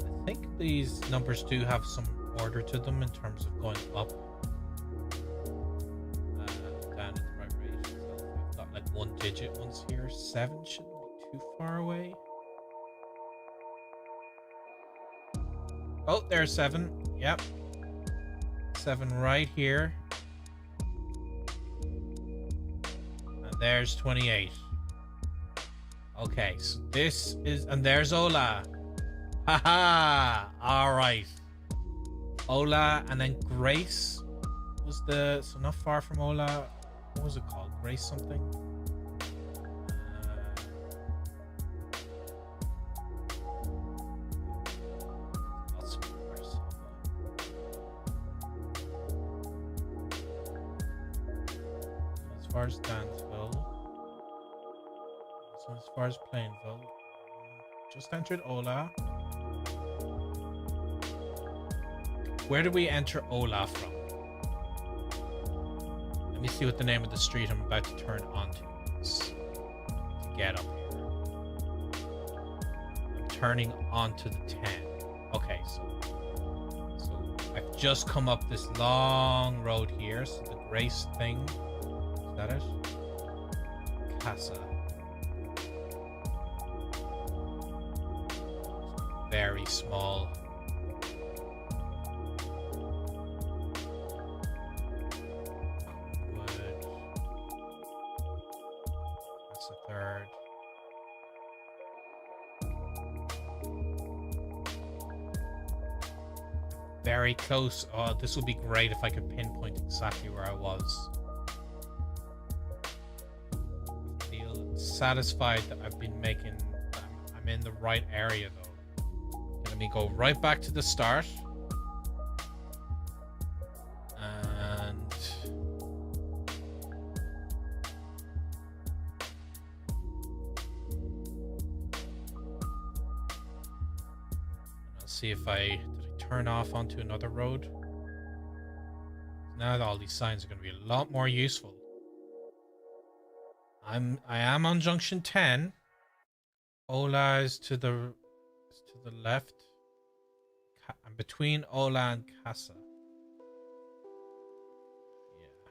Speaker 1: I think these numbers do have some order to them in terms of going up. One digit ones here. 7 shouldn't be too far away. Oh, there's 7. Yep. 7 right here. And there's 28. Okay, so this is, and there's Ola. Haha! Alright. Ola, and then Grace was the, so not far from Ola. What was it called? Grace something? Plainville. So as far as Plainville, just entered Ola. Where did we enter Ola from? Let me see what the name of the street I'm about to turn onto is to get up here. I'm turning onto the 10. Okay, so I've just come up this long road here. So the Grace thing, is that it? Casa. Very small. Wood. That's a third. Very close. Oh, this would be great if I could pinpoint exactly where I was. I feel satisfied that I've been making... I'm in the right area, though. Let me go right back to the start. And... I'll see if I... turn off onto another road. Now all these signs are going to be a lot more useful. I am on junction 10. Ola is to the left. I'm between Ola and Casa. Yeah.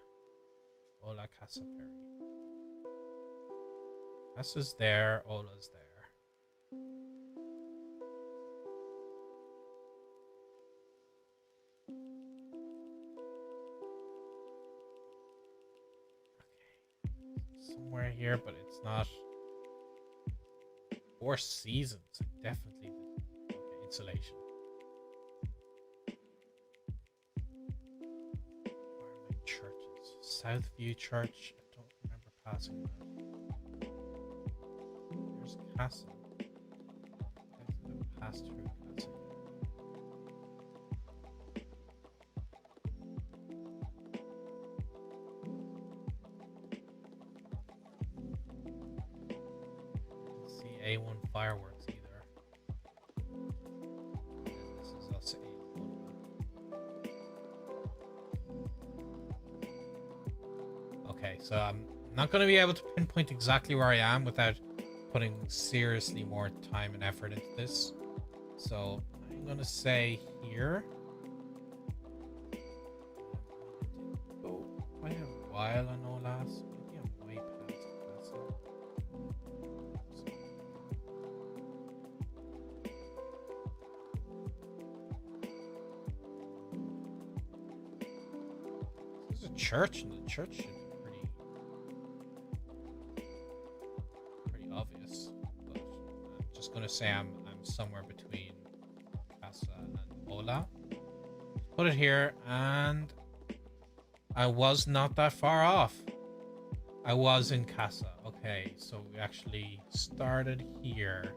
Speaker 1: Ola, Casa, Ferry. Casa's there. Ola's there. Somewhere here, but it's not. Four Seasons, definitely. Okay, insulation. Where are my churches? Southview Church. I don't remember passing that. There's Casa. I passed through Casa. A1 fireworks either. And this is also A1. Okay, so I'm not going to be able to pinpoint exactly where I am without putting seriously more time and effort into this. So I'm going to say here. Oh, quite a while on Olas. Maybe I'm way past Casa. There's a church, and the church should be pretty obvious. But I'm just gonna say I'm somewhere between Casa and Ola. Put it here, and I was not that far off. I was in Casa. Okay, so we actually started here.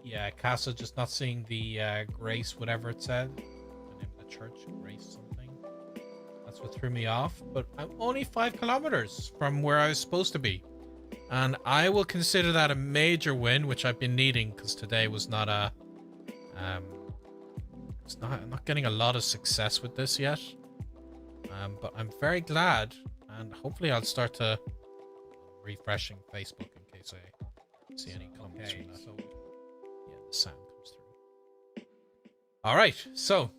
Speaker 1: Yeah, Casa, just not seeing the Grace, whatever it said. The name of the church, Grace something. That's what threw me off. But I'm only 5 kilometers from where I was supposed to be. And I will consider that a major win, which I've been needing, because today was not a... I'm not getting a lot of success with this yet. But I'm very glad, and hopefully I'll start to refreshing Facebook in case I see any comments from that. So, yeah, the sound comes through. All right, so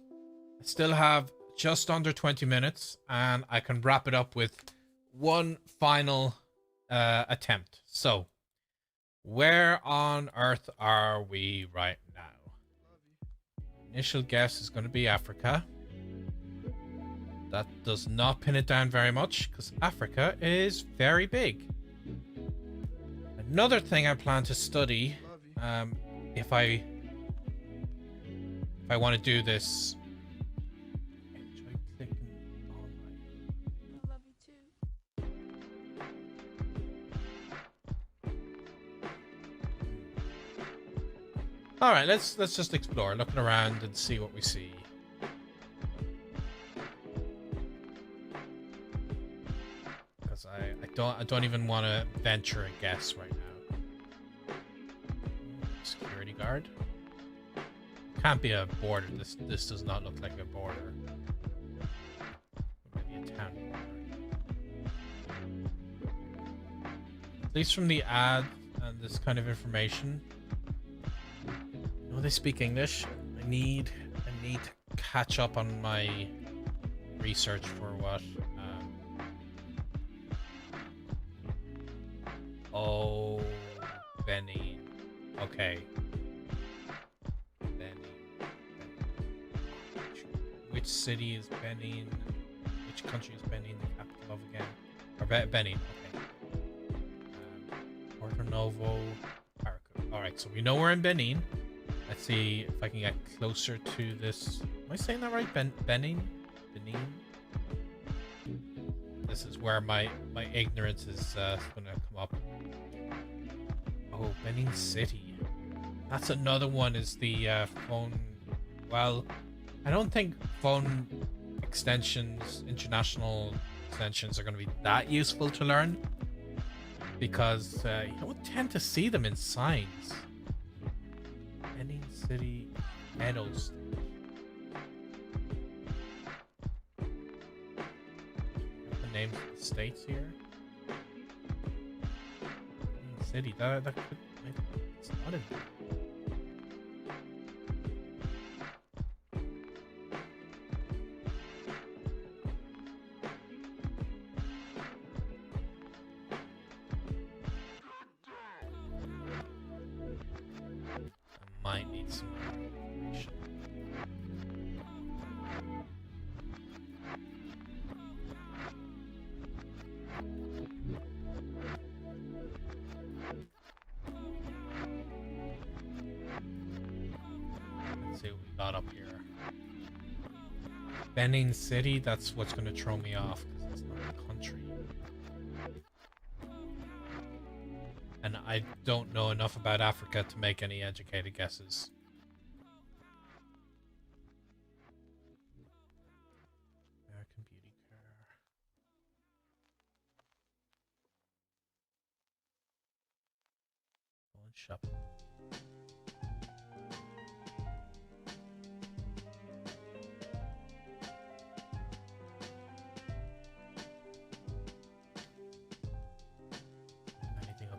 Speaker 1: I still have just under 20 minutes, and I can wrap it up with one final attempt. So, where on earth are we right now? Initial guess is going to be Africa. That does not pin it down very much, because Africa is very big. Another thing I plan to study, if I want to do this. Try clicking on
Speaker 3: I love you too.
Speaker 1: All right, let's just explore, looking around and see what we see. Because I don't even want to venture a guess right now. Security guard. Can't be a border. This does not look like a border. Maybe a town border. At least from the ad and this kind of information. No, they speak English. I need to catch up on my research for what. Oh, Benin. Okay. Benin. Which city is Benin? Which country is Benin the capital of again? Or Benin. Okay. Porto Novo. Parakou. All right, so we know we're in Benin. Let's see if I can get closer to this. Am I saying that right? Benin? Benin? This is where my ignorance is going to come up. Oh, Benin City. That's another one is the phone. Well, I don't think phone extensions, international extensions are going to be that useful to learn. Because you don't tend to see them in signs. Benin City, Edo State. The names of the states here. Benin City, that could maybe it's not in there. Might need some more information. Let's see what we got up here. Benin City, that's what's going to throw me off because it's not a country. And I don't know enough about Africa to make any educated guesses. American Beauty Care. Go and shop.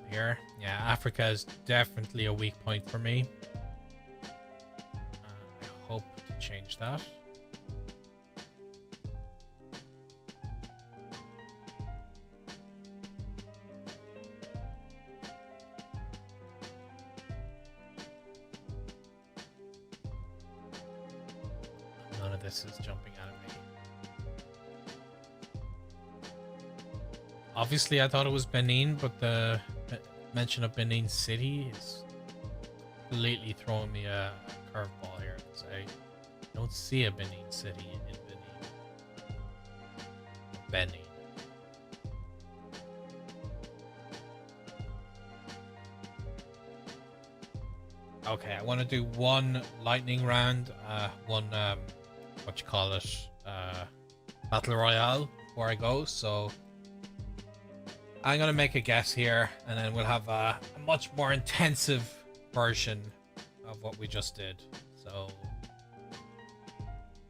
Speaker 1: Here. Yeah, Africa is definitely a weak point for me. I hope to change that. None of this is jumping out of me. Obviously, I thought it was Benin, but the mention of Benin City is completely throwing me a curveball here. Because I don't see a Benin City in Benin. Benin. Okay, I want to do one lightning round, what you call it, battle royale before I go. So I'm gonna make a guess here, and then we'll have a much more intensive version of what we just did. So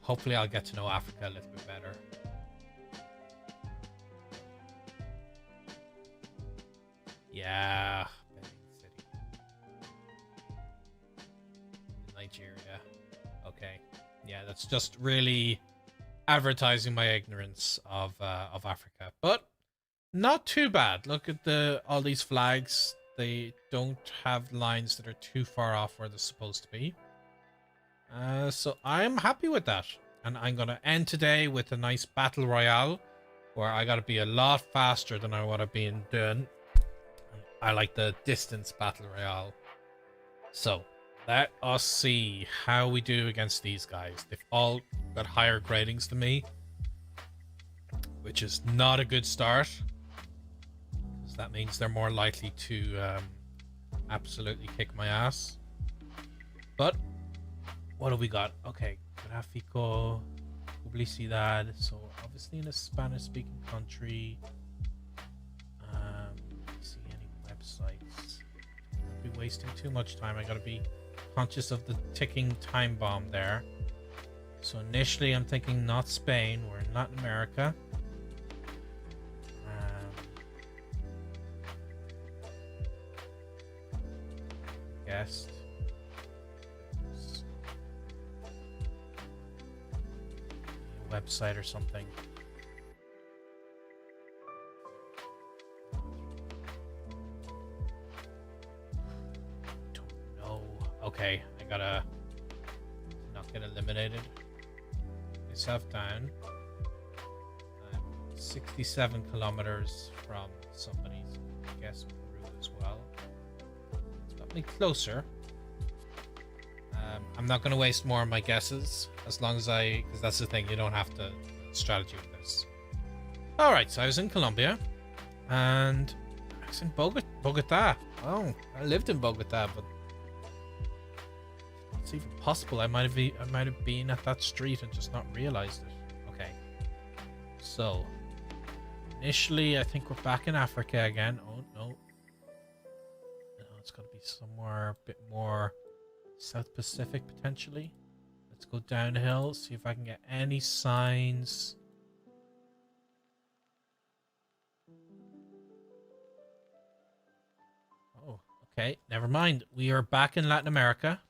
Speaker 1: hopefully I'll get to know Africa a little bit better. Yeah, Benin City. Nigeria. Okay. Yeah, that's just really advertising my ignorance of Africa. But not too bad. Look at all these flags. They don't have lines that are too far off where they're supposed to be. So I'm happy with that. And I'm going to end today with a nice battle royale where I got to be a lot faster than I would have been doing. I like the distance battle royale. So let us see how we do against these guys. They've all got higher gradings than me, which is not a good start. That means they're more likely to absolutely kick my ass. But what have we got? Okay, gráfico, publicidad. So obviously in a Spanish-speaking country. wasting too much time. I gotta be conscious of the ticking time bomb there. So initially I'm thinking not Spain, we're in Latin America. Guessed. A website or something. Don't know. Okay, I gotta not get eliminated. Myself down. I'm 67 kilometers from somebody's guess route as well. It's got me closer. I'm not going to waste more of my guesses as long as because that's the thing, you don't have to strategy with this. Alright, so I was in Colombia and I was in Bogota. Oh, I lived in Bogota, but it's even possible I might have been at that street and just not realized it. Okay. So initially I think we're back in Africa again. Oh no. No, it's gotta be somewhere a bit more South Pacific potentially. Let's go downhill, see if I can get any signs. Oh, okay, never mind. We are back in Latin America.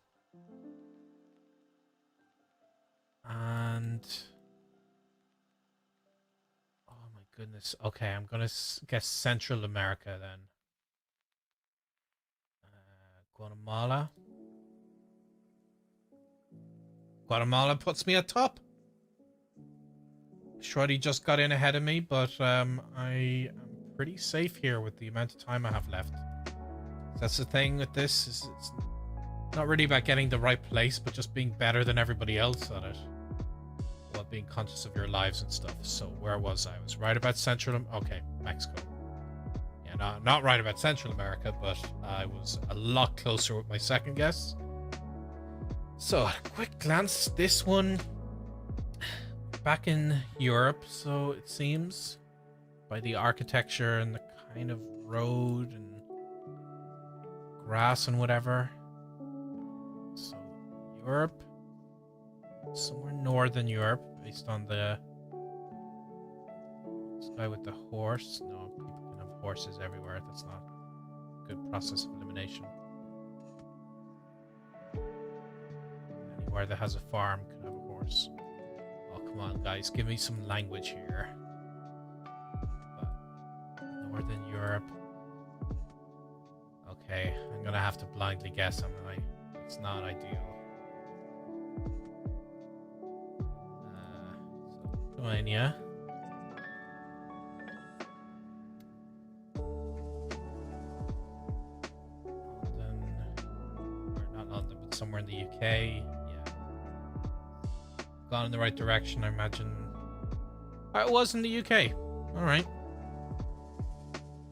Speaker 1: And oh my goodness. Okay, I'm gonna guess Central America then. Guatemala. Guatemala puts me at top. Shreddy just got in ahead of me, but I am pretty safe here with the amount of time I have left. That's the thing with this, is it's not really about getting the right place, but just being better than everybody else at it. While being conscious of your lives and stuff. So where was I? I was right about Central. Okay, Mexico. Yeah, not right about Central America, but I was a lot closer with my second guess. So, at a quick glance, this one back in Europe, so it seems, by the architecture and the kind of road and grass and whatever. So, Europe, somewhere northern Europe, based on this guy with the horse. No, people can have horses everywhere. That's not a good process of elimination. Where that has a farm can have a horse. Oh, come on, guys, give me some language here. But Northern Europe. Okay, I'm gonna have to blindly guess, am I? It's not ideal. So, Lithuania. London. Or not London, but somewhere in the UK. Gone in the right direction, I imagine. I was in the UK. Alright.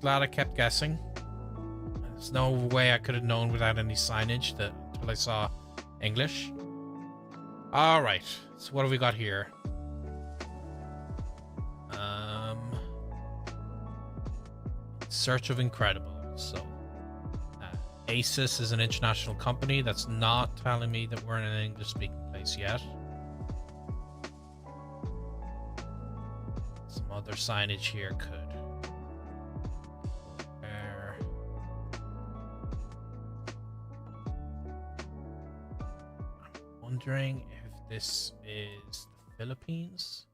Speaker 1: Glad I kept guessing. There's no way I could have known without any signage until I saw English. Alright. So what have we got here? Search of Incredible. So ASUS is an international company. That's not telling me that we're in an English-speaking place yet. Some other signage here could. I'm wondering if this is the Philippines.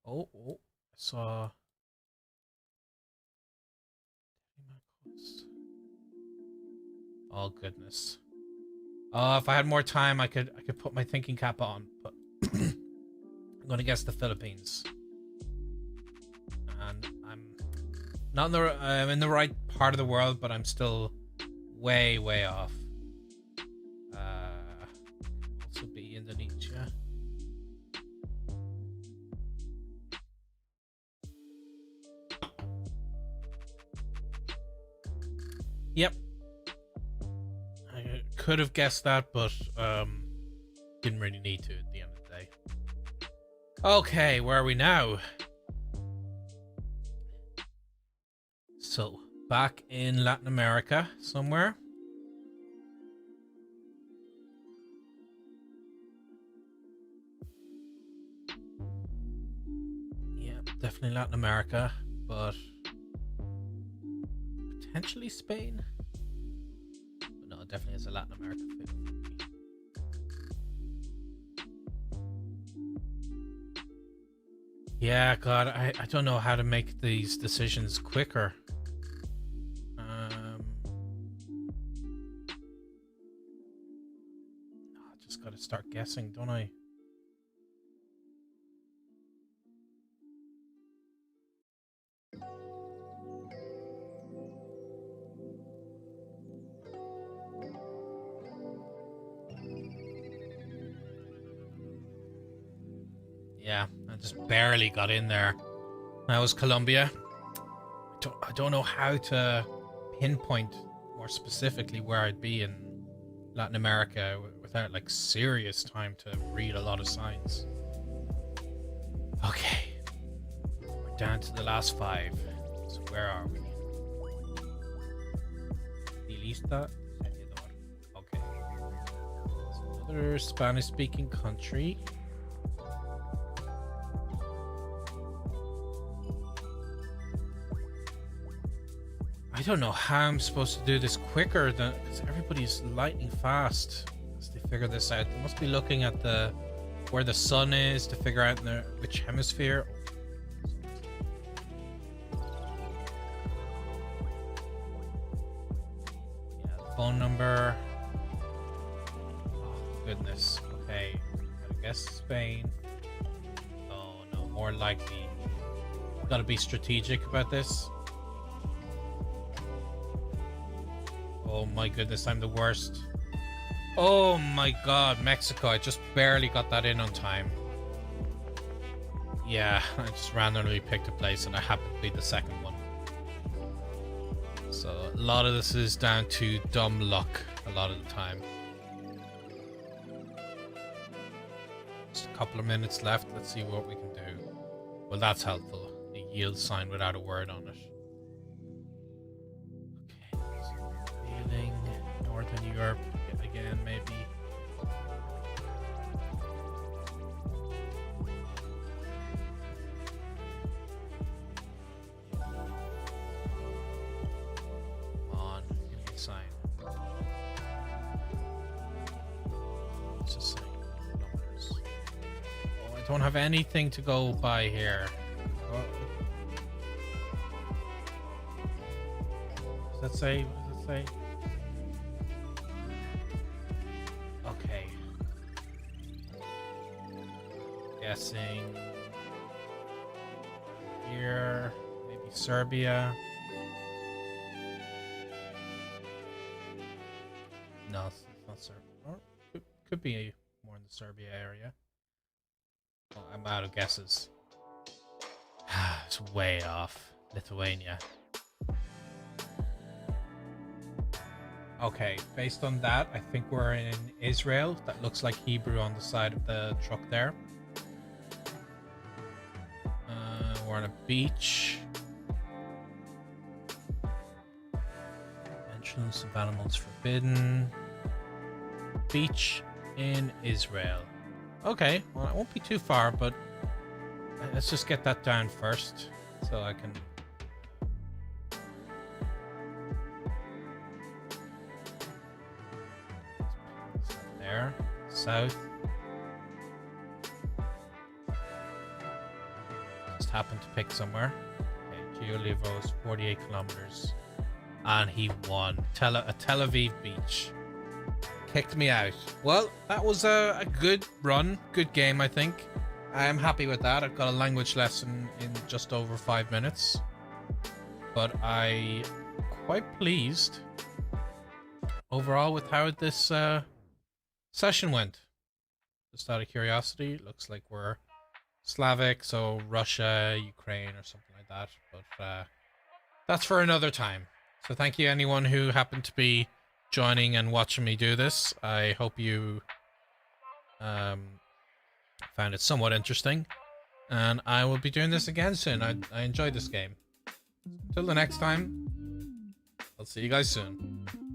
Speaker 1: Oh, I saw. Oh goodness. Oh, if I had more time, I could put my thinking cap on, but I'm gonna guess the Philippines. And I'm not in I'm in the right part of the world, but I'm still way off. Also be Indonesia. Yep. I could have guessed that, but didn't really need to at the end of the day. Okay, where are we now? So, back in Latin America somewhere. Yeah, definitely Latin America, but potentially Spain. But no, it definitely is a Latin America film for me. Yeah, God, I don't know how to make these decisions quicker. I just gotta start guessing, don't I? Yeah, I just barely got in there. That was Colombia. I don't know how to pinpoint more specifically where I'd be in Latin America without like serious time to read a lot of signs. Okay, we're down to the last 5. So where are we? Lista. Okay. So another Spanish-speaking country. I don't know how I'm supposed to do this quicker than, because everybody's lightning fast as they figure this out. They must be looking at where the sun is to figure out which hemisphere. Yeah, the phone number. Oh goodness. Okay, I guess Spain. Oh no, more likely. Got to be strategic about this. Oh my goodness, I'm the worst. Oh my god, Mexico. I just barely got that in on time. Yeah, I just randomly picked a place and I happened to be the second one. So a lot of this is down to dumb luck a lot of the time. Just a couple of minutes left. Let's see what we can do. Well, that's helpful. A yield sign without a word on it. Northern Europe again, maybe. Come on, give me a sign. It's just saying numbers. Oh, I don't have anything to go by here. Oh. What does that say? What does that say? Guessing here, maybe Serbia. No, it's not Serbia. Or could be more in the Serbia area. Oh, I'm out of guesses. It's way off. Lithuania. Okay, based on that, I think we're in Israel. That looks like Hebrew on the side of the truck there. We're on a beach. Entrance of animals forbidden. Beach in Israel. Okay, well, it won't be too far, but let's just get that down first so I can. There, south. Happened to pick somewhere. Okay, Geo is 48 kilometers. And he won. A Tel Aviv beach. Kicked me out. Well, that was a good run. Good game, I think. I am happy with that. I've got a language lesson in just over 5 minutes. But I'm quite pleased overall with how this session went. Just out of curiosity, it looks like we're Slavic, so Russia, Ukraine, or something like that. But that's for another time. So thank you anyone who happened to be joining and watching me do this. I hope you found it somewhat interesting. And I will be doing this again soon. I enjoyed this game. Till the next time, see you guys soon.